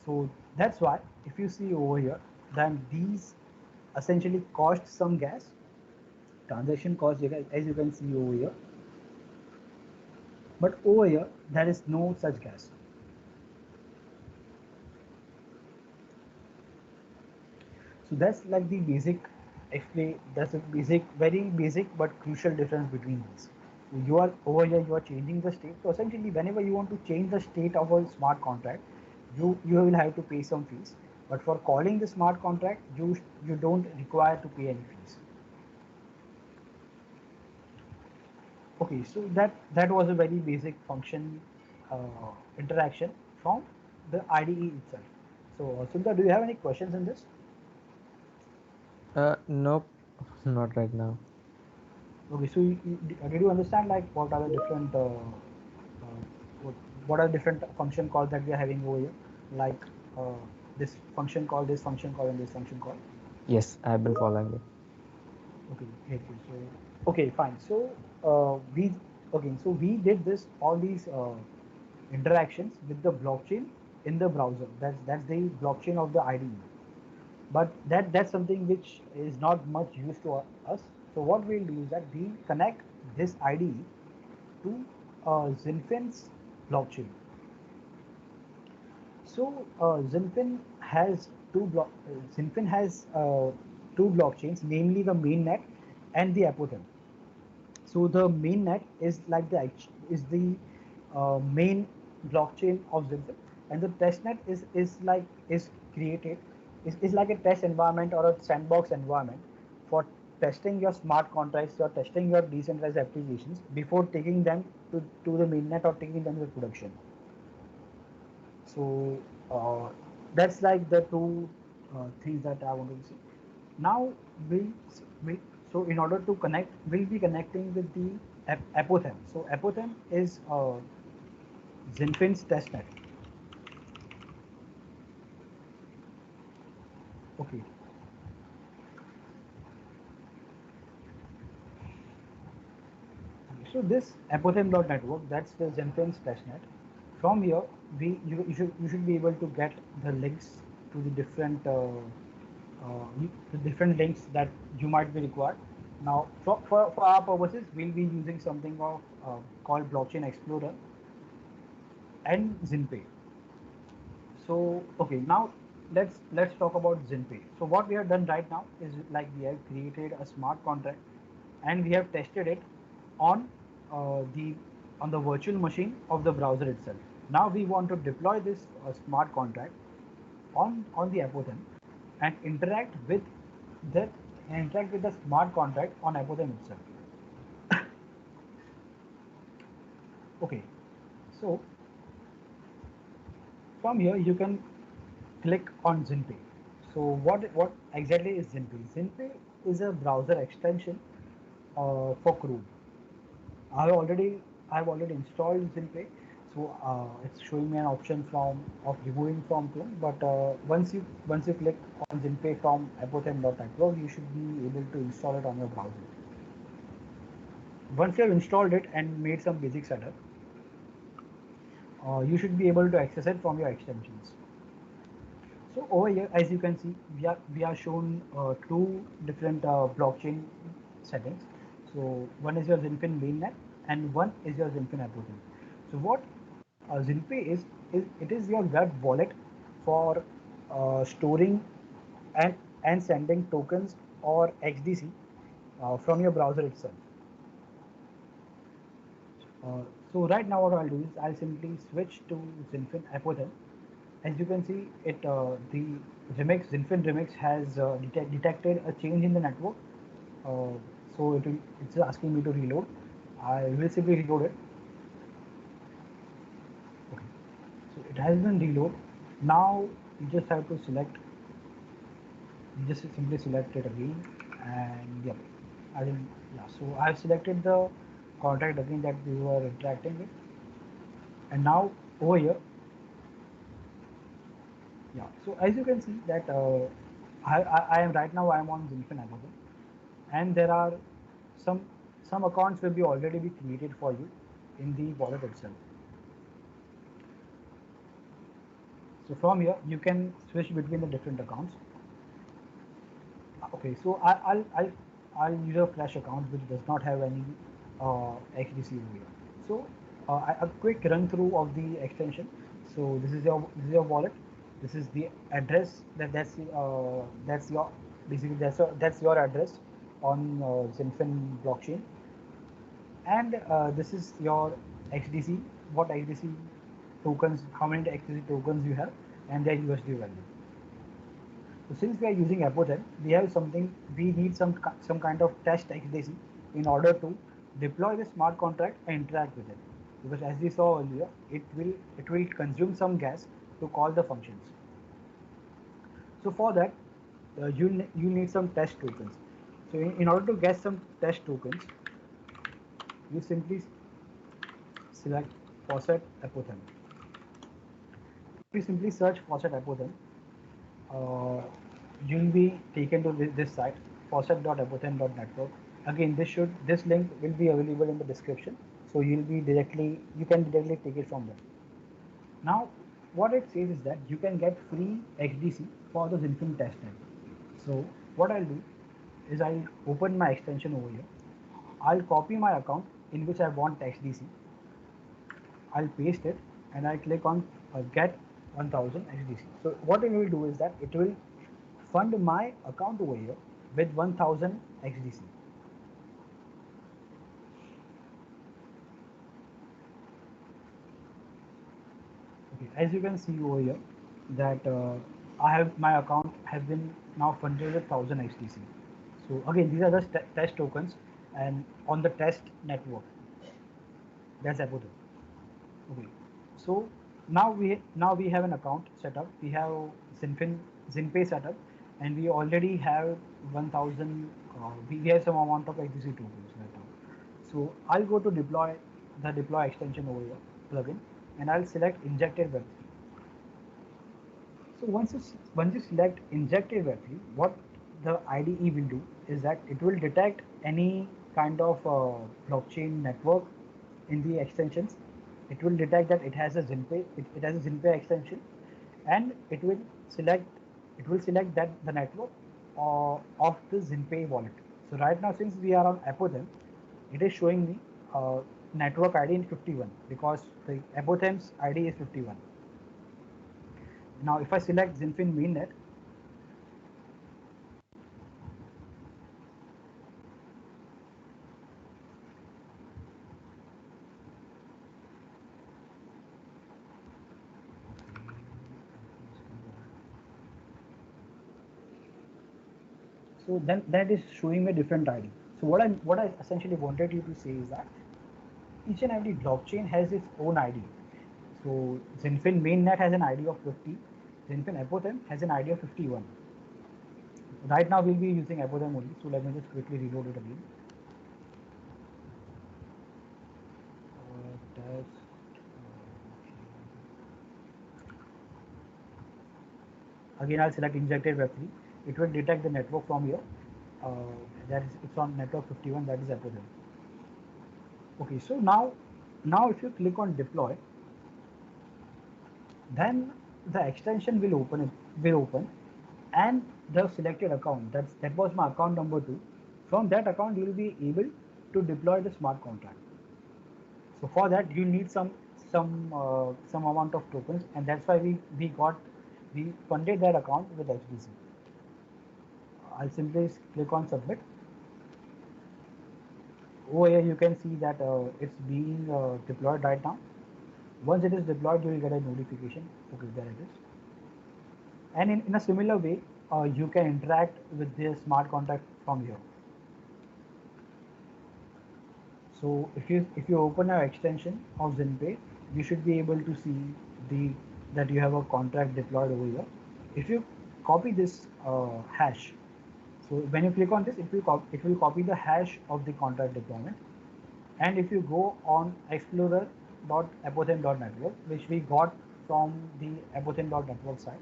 So that's why if you see over here, then essentially cost some gas. Transaction cost, as you can see over here, but over here there is no such gas. So that's like the basic explain. That's a basic, very basic but crucial difference between these. So you are over here, you are changing the state. So essentially, whenever you want to change the state of a smart contract, you will have to pay some fees. But for calling the smart contract, you don't require to pay any fees. Okay, so that was a very basic function interaction from the IDE itself. So Sundar, do you have any questions in this? Nope, not right now. Okay, so did you understand like what are the different what, what are the different function calls that we are having over here? Like uh, this function call, this function call, and this function call. Yes, I have been following it. Okay, great. So okay, fine. So we okay, so we did this all these interactions with the blockchain in the browser. That's the blockchain of the IDE. But that's something which is not much used to us. So what we'll do is that we connect this IDE to Zinfin's blockchain. So Zinfin has two blockchains, namely the mainnet and the Apothem. So the mainnet is like the main blockchain of Zinfin, and the testnet is created is like a test environment or a sandbox environment for testing your smart contracts or testing your decentralized applications before taking them to the mainnet or taking them to production. So that's like the two things that I wanted to see. Now we so in order to connect, we'll be connecting with the Apothem. So Apothem is Zinfin's testnet. Okay. So this Apothem.network, that's the Zenfin's testnet. From here, you should be able to get the links to the different links that you might be required. Now, for our purposes, we'll be using something called Blockchain Explorer and ZinPay. So okay, now let's talk about ZinPay. So what we have done right now is like we have created a smart contract and we have tested it on the virtual machine of the browser itself. Now we want to deploy this smart contract on the Apothem and that interact with the smart contract on Apothem itself. Okay, so from here you can click on ZinPay. So what exactly is ZinPay? ZinPay is a browser extension for Chrome. I've already installed ZinPay, so it's showing me an option of removing from Chrome. But once you click on ZinPay from apothem.network, you should be able to install it on your browser. Once you have installed it and made some basic setup, you should be able to access it from your extensions. So over here, as you can see, we are shown two different blockchain settings. So one is your Zinfin mainnet, and one is your Zinfin Apothem. So what Zinpay is it is your web wallet for storing and sending tokens or XDC from your browser itself. So right now what I'll do is I'll simply switch to Zinfin Apothem. As you can see, the Zinfin remix has detected a change in the network. Uh, so it's asking me to reload. I will simply reload it. Okay. So it has been reload. Now you just have to select. You just simply select it again, and yep, I didn't. Yeah. So I have selected the contract again that we were interacting with, and now over here, yeah. So as you can see that I am right now I am on Zinfin Amazon, and there are some some accounts will be already be created for you in the wallet itself. So from here you can switch between the different accounts. Okay, so I'll use a Flash account which does not have any HDC over here. So a quick run through of the extension. So this is your wallet. This is the address that's your basically that's your address on Zinfin blockchain, and this is your XDC. What XDC tokens? How many XDC tokens you have, and their USD value. So since we are using Apothem, we have something. We need some kind of test XDC in order to deploy the smart contract and interact with it. Because as we saw earlier, it will consume some gas to call the functions. So for that, you need some test tokens. So in order to get some test tokens, you simply select Faucet Apothem. If you simply search Faucet Apothem, uh, you'll be taken to this site, faucet.apothem.network. Again, this link will be available in the description, so you can directly take it from there. Now, what it says is that you can get free XDC for the Zinfin testnet. So what I'll do is I'll open my extension over here. I'll copy my account in which I want XDC. I'll paste it and I click on get 1000 XDC. So what it will do is that it will fund my account over here with 1000 XDC. Okay, as you can see over here that I have my account has been now funded with 1000 XDC. So again, these are the test tokens and on the test network. That's Apothem. Okay, so now we have an account set up. We have Zinpay set up, and we already have 1000. We have some amount of XDC tokens right now. So I'll go to deploy extension over here plugin, and I'll select injected Web3. So once you select injected Web3, what the IDE will do is that it will detect any kind of blockchain network in the extensions. It will detect that it has a Zinpay extension, and it will select that the network of the Zinpay wallet. So right now, since we are on Apothem, it is showing me network ID in 51 because the Apothem's ID is 51. Now, if I select Zinfin mainnet, so then that is showing me a different ID. So what I essentially wanted you to say is that each and every blockchain has its own ID. So Zinfin mainnet has an ID of 50. Zinfin Apothem has an ID of 51. Right now we'll be using Apothem only. So let me just quickly reload it again. Test. Again, I'll select injected Web3. It will detect the network from here. It's on network 51. That is Apothem. Okay, so now if you click on deploy, then the extension will open and the selected account that was my account number 2. From that account you will be able to deploy the smart contract. So for that you need some amount of tokens, and that's why we funded that account with HDC. I'll simply click on submit. Over here you can see that it's being deployed right now. Once it is deployed, you will get a notification. Okay, there it is. And in a similar way, you can interact with the smart contract from here. So if you open an extension of Zinpay, you should be able to see the that you have a contract deployed over here. If you copy this hash, so when you click on this, it will copy the hash of the contract deployment. And if you go on explorer.apothem.network, which we got from the apothem.network site,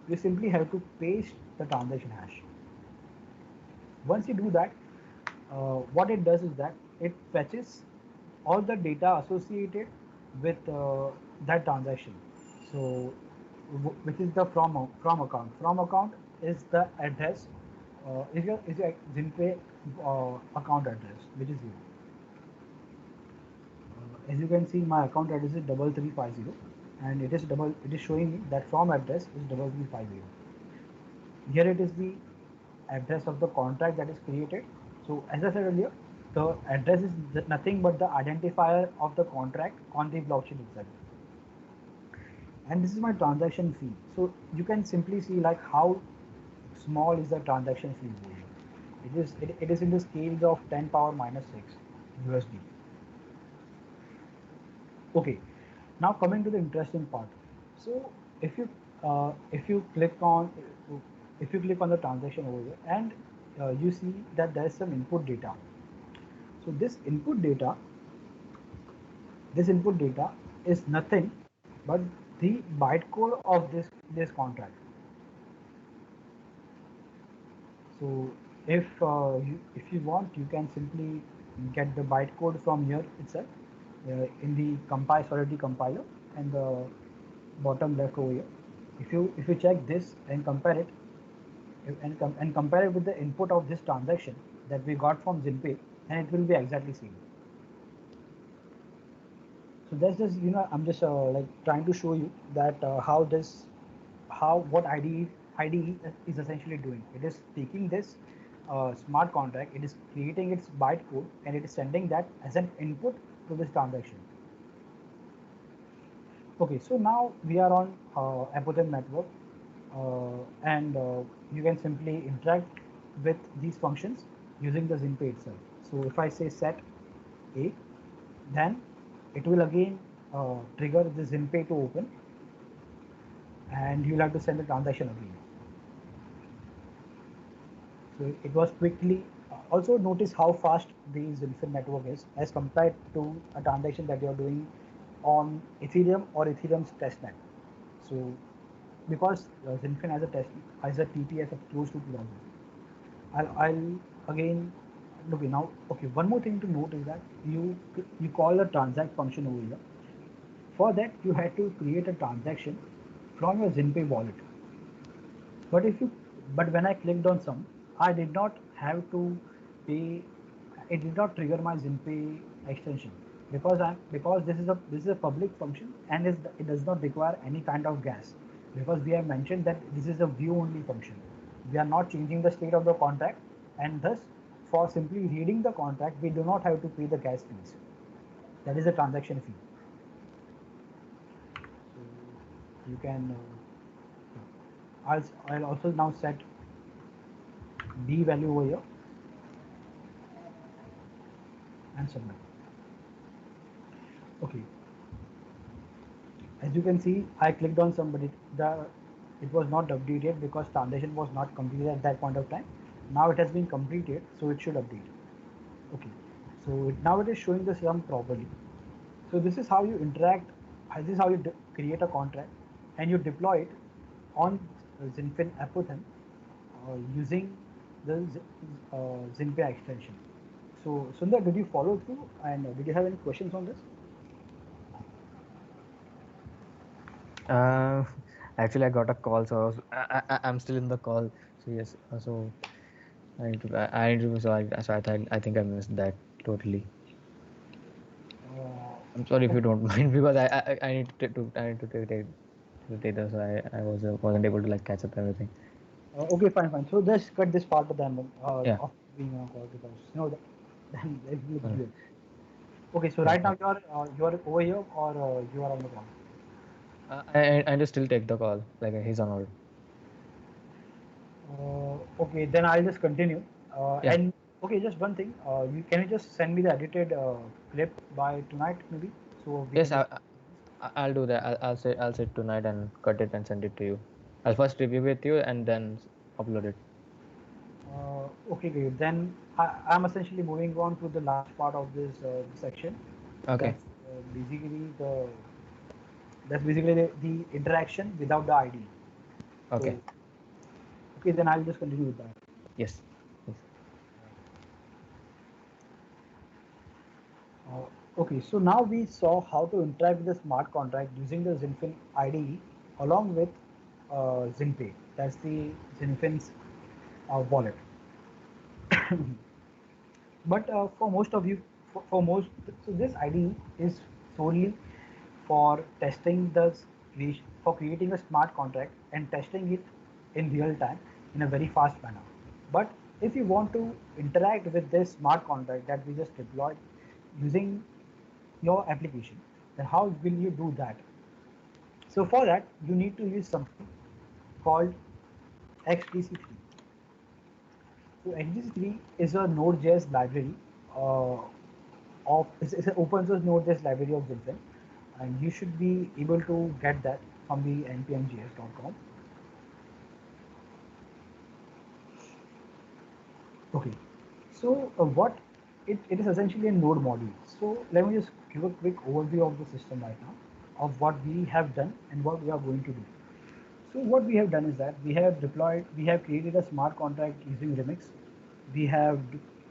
you simply have to paste the transaction hash. Once you do that, what it does is that it fetches all the data associated with that transaction. So, which is the from account. From account is the address is your ZinPay account address, which is here. As you can see, my account address is 3350, and it is showing me that from address is 3350. Here it is the address of the contract that is created. So as I said earlier, the address is nothing but the identifier of the contract on the blockchain itself. And this is my transaction fee. So you can simply see like how small is the transaction fee over here. It is in the scales of 10 power minus 6 USD. Okay, now coming to the interesting part. So if you if you click on if you click on the transaction over here, and you see that there is some input data. So this input data is nothing but the bytecode of this contract. So if you want, you can simply get the bytecode from here itself in the Solidity compiler and the bottom left over here. If you check this and compare it and compare it with the input of this transaction that we got from ZinPay, and it will be exactly same. So that's just, I'm just like trying to show you that what IDE is essentially doing. It is taking this smart contract, it is creating its bytecode, and it is sending that as an input to this transaction. Okay, so now we are on Apothem network, and you can simply interact with these functions using the ZinPay itself. So if I say set A, then it will again trigger the ZinPay to open, and you'll have to send the transaction again. So it was quickly. Also notice how fast the ZinFin network is as compared to a transaction that you're doing on Ethereum or Ethereum's testnet. So because ZinFin has a TPS of close to 2000. I'll again okay now. Okay, one more thing to note is that you call a transact function over here. For that, you had to create a transaction from your ZinPay wallet. But when I clicked on some, I did not have to pay. It did not trigger my ZinPay extension because this is a public function, and it does not require any kind of gas, because we have mentioned that this is a view only function. We are not changing the state of the contract, and thus for simply reading the contract, we do not have to pay the gas fees. That is a transaction fee. So you can. I'll also now set B value over here and submit. Okay. As you can see, I clicked on somebody. It was not updated because transaction was not completed at that point of time. Now it has been completed, so it should update. Okay. So now it is showing the sum properly. So this is how you interact. This is how you create a contract, and you deploy it on ZinFin Apothem using the ZinPay extension. So Sundar, did you follow through, and did you have any questions on this? Uh, Actually, I got a call, so I'm still in the call. So yes, so I need to, I think I missed that totally. I'm sorry if you don't mind, because I need to take this. So wasn't able to like catch up everything. Okay, fine. So just cut this part of them Yeah. of being on a call, because then it will look Alright. weird. Okay, so Yeah, right yeah. now you are over here, or you are on the call. I just still take the call. Like he's on hold. Okay, then I'll just continue. Yeah. And okay, just one thing. Can you just send me the edited clip by tonight, maybe, so we Yes, can just. I'll do that. I'll sit tonight and cut it and send it to you. I'll first review with you and then upload it. Okay, great. Then I'm essentially moving on to the last part of this section. Okay. That's basically the interaction without the ID. Okay. So okay, then I'll just continue with that. Yes. Yes. Okay, so now we saw how to interact with the smart contract using the ZinFin IDE along with ZinPay. That's the ZinFin's wallet. But for most of you, for most, so this IDE is solely for testing for creating a smart contract and testing it in real time in a very fast manner. But if you want to interact with this smart contract that we just deployed using your application, then how will you do that? So for that, you need to use something called XDC3. So XDC3 is a Node.js library uh, it's an open source Node.js library of Zinfin, and you should be able to get that from the npmjs.com. Okay, so what it is essentially a node module. So let me just give a quick overview of the system right now, of what we have done and what we are going to do. So what we have done is that we have created a smart contract using Remix. We have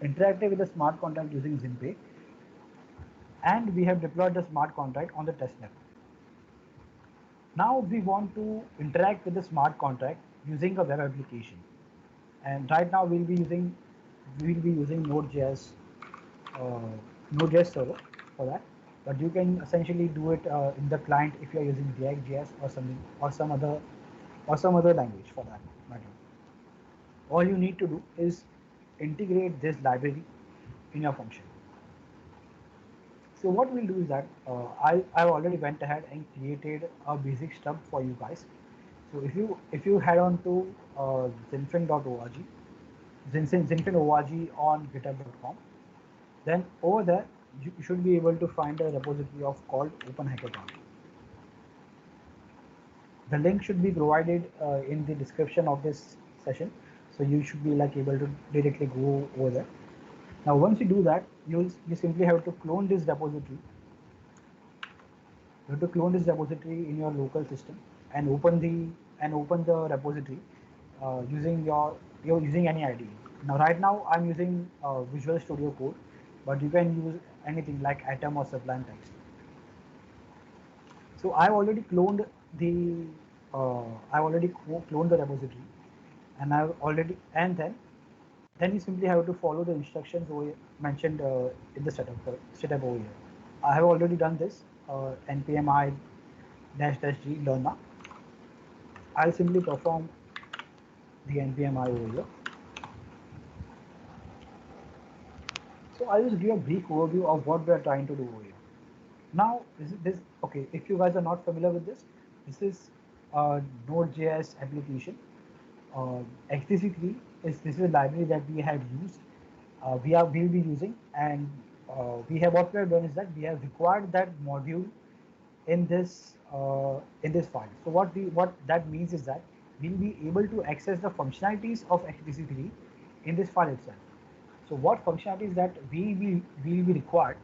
interacted with the smart contract using Zinpay, and we have deployed the smart contract on the test network. Now we want to interact with the smart contract using a web application, and right now we will be using uh, Node.js server for that. But you can essentially do it in the client if you are using React.js or something or some other language for that matter. All you need to do is integrate this library in your function. So what we'll do is that I've already went ahead and created a basic stub for you guys. So if you head on to zinfin.org, zinfin.org on github.com, then over there you should be able to find a repository of called Open Hackathon. The link should be provided in the description of this session, so you should be like able to directly go over there. Now once you do that, you simply have to clone this repository. You have to clone this repository in your local system and open the repository using your using any IDE. Now right now I'm using Visual Studio Code, but you can use anything like Atom or Sublime Text. So the cloned the repository, and then you simply have to follow the instructions mentioned in the setup over here. I have already done this. Npm I dash dash g learn now. I'll simply perform the npm I over here. So I'll just give a brief overview of what we are trying to do over here. Now, this okay? If you guys are not familiar with this is a Node.js application. XDC3 is a library that we have used. We'll be using, and what we have done is that we have required that module in this file. So what that means is that we'll be able to access the functionalities of XDC3 in this file itself. So what functionalities that will be required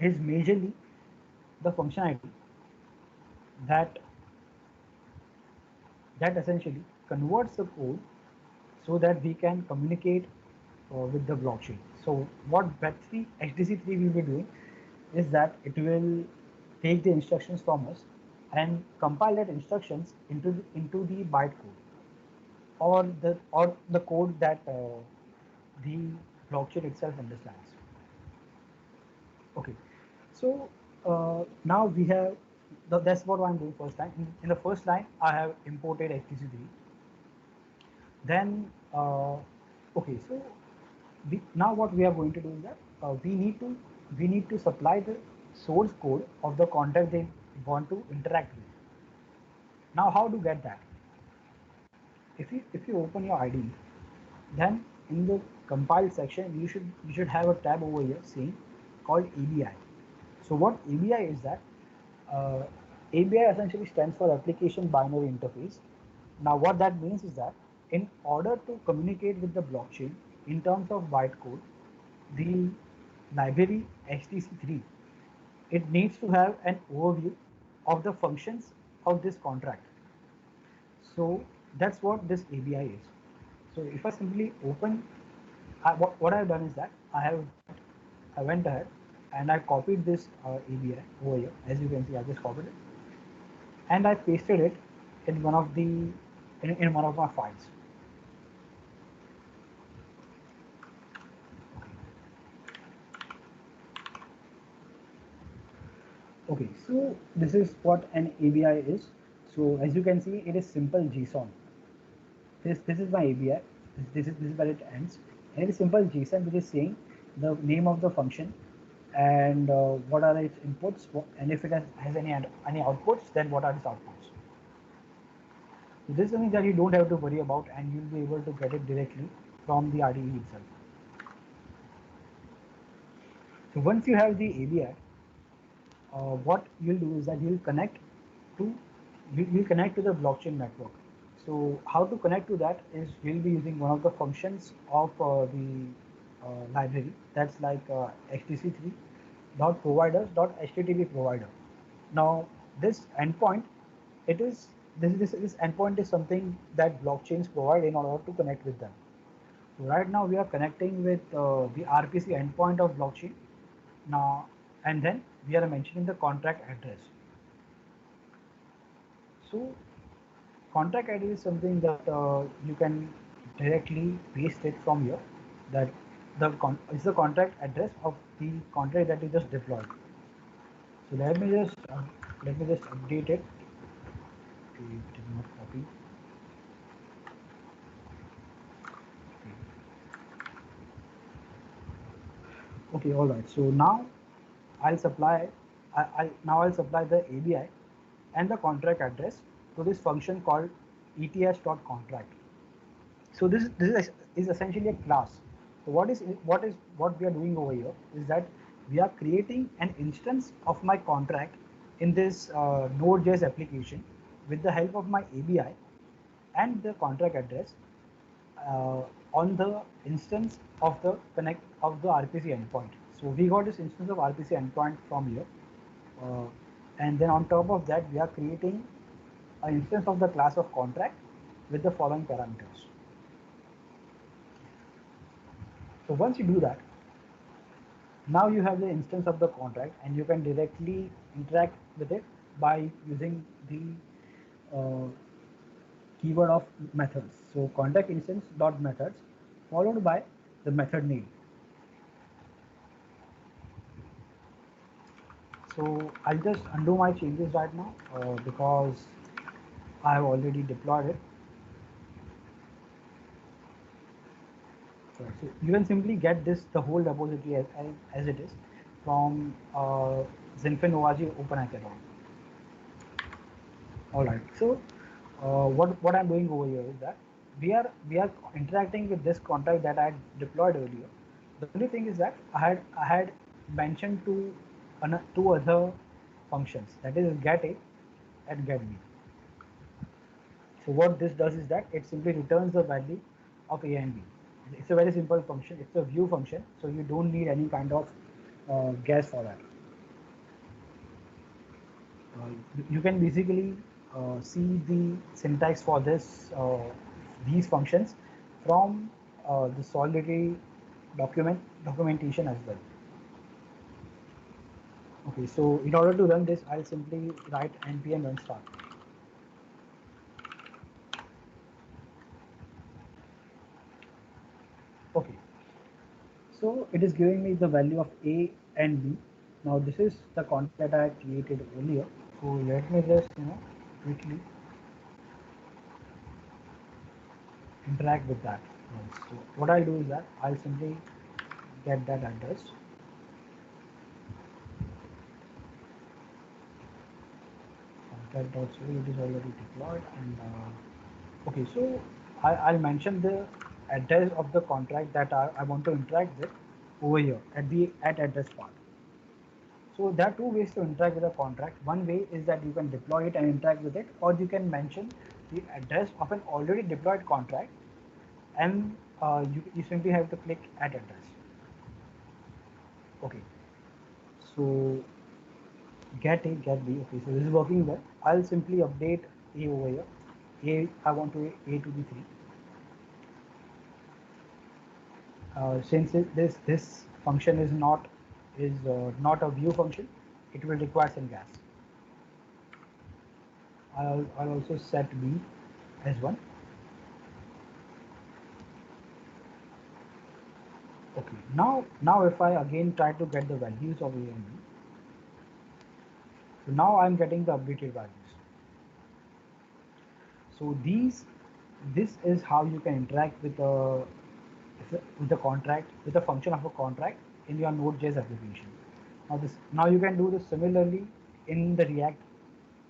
is majorly the functionality that essentially converts the code so that we can communicate with the blockchain. So what Web3 HDC3 will be doing is that it will take the instructions from us and compile that instructions into the bytecode or the code that the blockchain itself understands. Okay, so now we have that's what I'm doing first line. In the first line, I have imported HTC3. Then okay, so now what we are going to do is that we need to supply the source code of the contact they want to interact with. Now how to get that? If you open your IDE, then in the compile section you should have a tab over here saying called ABI. So what ABI is that? Uh, ABI essentially stands for Application Binary Interface. Now what that means is that in order to communicate with the blockchain in terms of bytecode, the library HTC3 it needs to have an overview of the functions of this contract. So that's what this ABI is. So if I simply open, what I've done is that I went ahead and I copied this ABI over here. As you can see, I just copied it and I pasted it in in one of my files. Okay, so this is what an ABI is. So as you can see, it is simple JSON. This is my ABI. This is where it ends. And it is simple JSON which is saying the name of the function and what are its inputs, and if it has any outputs, then what are its outputs. So this is something that you don't have to worry about, and you'll be able to get it directly from the RDE itself. So once you have the ABI, what you'll do is that to you'll connect to the blockchain network. So how to connect to that is we'll be using one of the functions of the library, that's like HTC3 dot providers dot HTTP provider. Now this endpoint, it is this endpoint is something that blockchains provide in order to connect with them. So right now we are connecting with the RPC endpoint of blockchain now, and then we are mentioning the contract address. So contract ID is something that you can directly paste it from here. That is the contract address of the contract that you just deployed. So let me just update it. Okay, it is not copy. Okay, all right. So now I'll supply I'll supply the ABI and the contract address to this function called ets.contract. So is essentially a class. So what we are doing over here is that we are creating an instance of my contract in this Node.js application with the help of my ABI and the contract address uh, on the instance of the RPC endpoint. So we got this instance of RPC endpoint from here, uh, and then on top of that we are creating an instance of the class of contract with the following parameters. So once you do that, now you have the instance of the contract and you can directly interact with it by using the uh, keyword of methods. So contract instance dot methods followed by the method name. So I'll just undo my changes right now because I have already deployed it. Right. So you can simply get the whole repository as it is from Zinfin ORG Open Hackathon. All right. So what I'm doing over here is that we are interacting with this contract that I had deployed earlier. The only thing is that I had mentioned two other functions, that is get A and get B. So what this does is that it simply returns the value of A and B. It's a very simple function. It's a view function, so you don't need any kind of guess for that. Uh, you can basically see the syntax for these functions from the Solidity documentation as well. Okay, so in order to run this, I'll simply write npm run start. Okay, so it is giving me the value of A and B. Now this is the contract that I created earlier. So let me just quickly interact with that. So what I'll do is that I'll simply get that address. Contract.co, it is already deployed, and okay, so I'll mention the address of the contract that I want to interact with over here at the address part. So there are two ways to interact with a contract. One way is that you can deploy it and interact with it, or you can mention the address of an already deployed contract, and you simply have to click add address. Okay, so get A, get B. Okay, so this is working well. I'll simply update A over here. I want to A to be 3. Since this function is not a view function, it will require some gas. I'll also set B as 1. Okay, now if I again try to get the values of A and B, So now I'm getting the updated values. So this is how you can interact with the contract, with the function of a contract in your Node.js application. Now you can do this similarly in the React,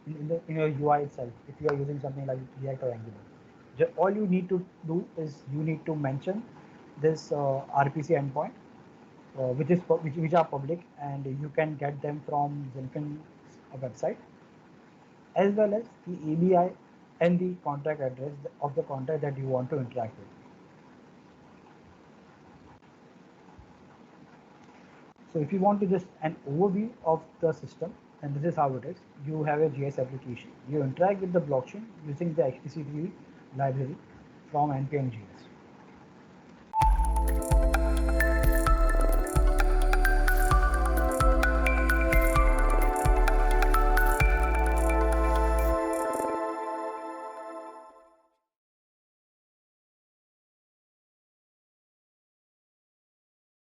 in your UI itself. If you are using something like React or Angular, all you need to do is you need to mention this RPC endpoint, which are public, and you can get them from Zenfin's website, as well as the ABI and the contract address of the contract that you want to interact with. So if you want to just an overview of the system, and this is how it is. You have a JS application. You interact with the blockchain using the HTTP library from npm.js.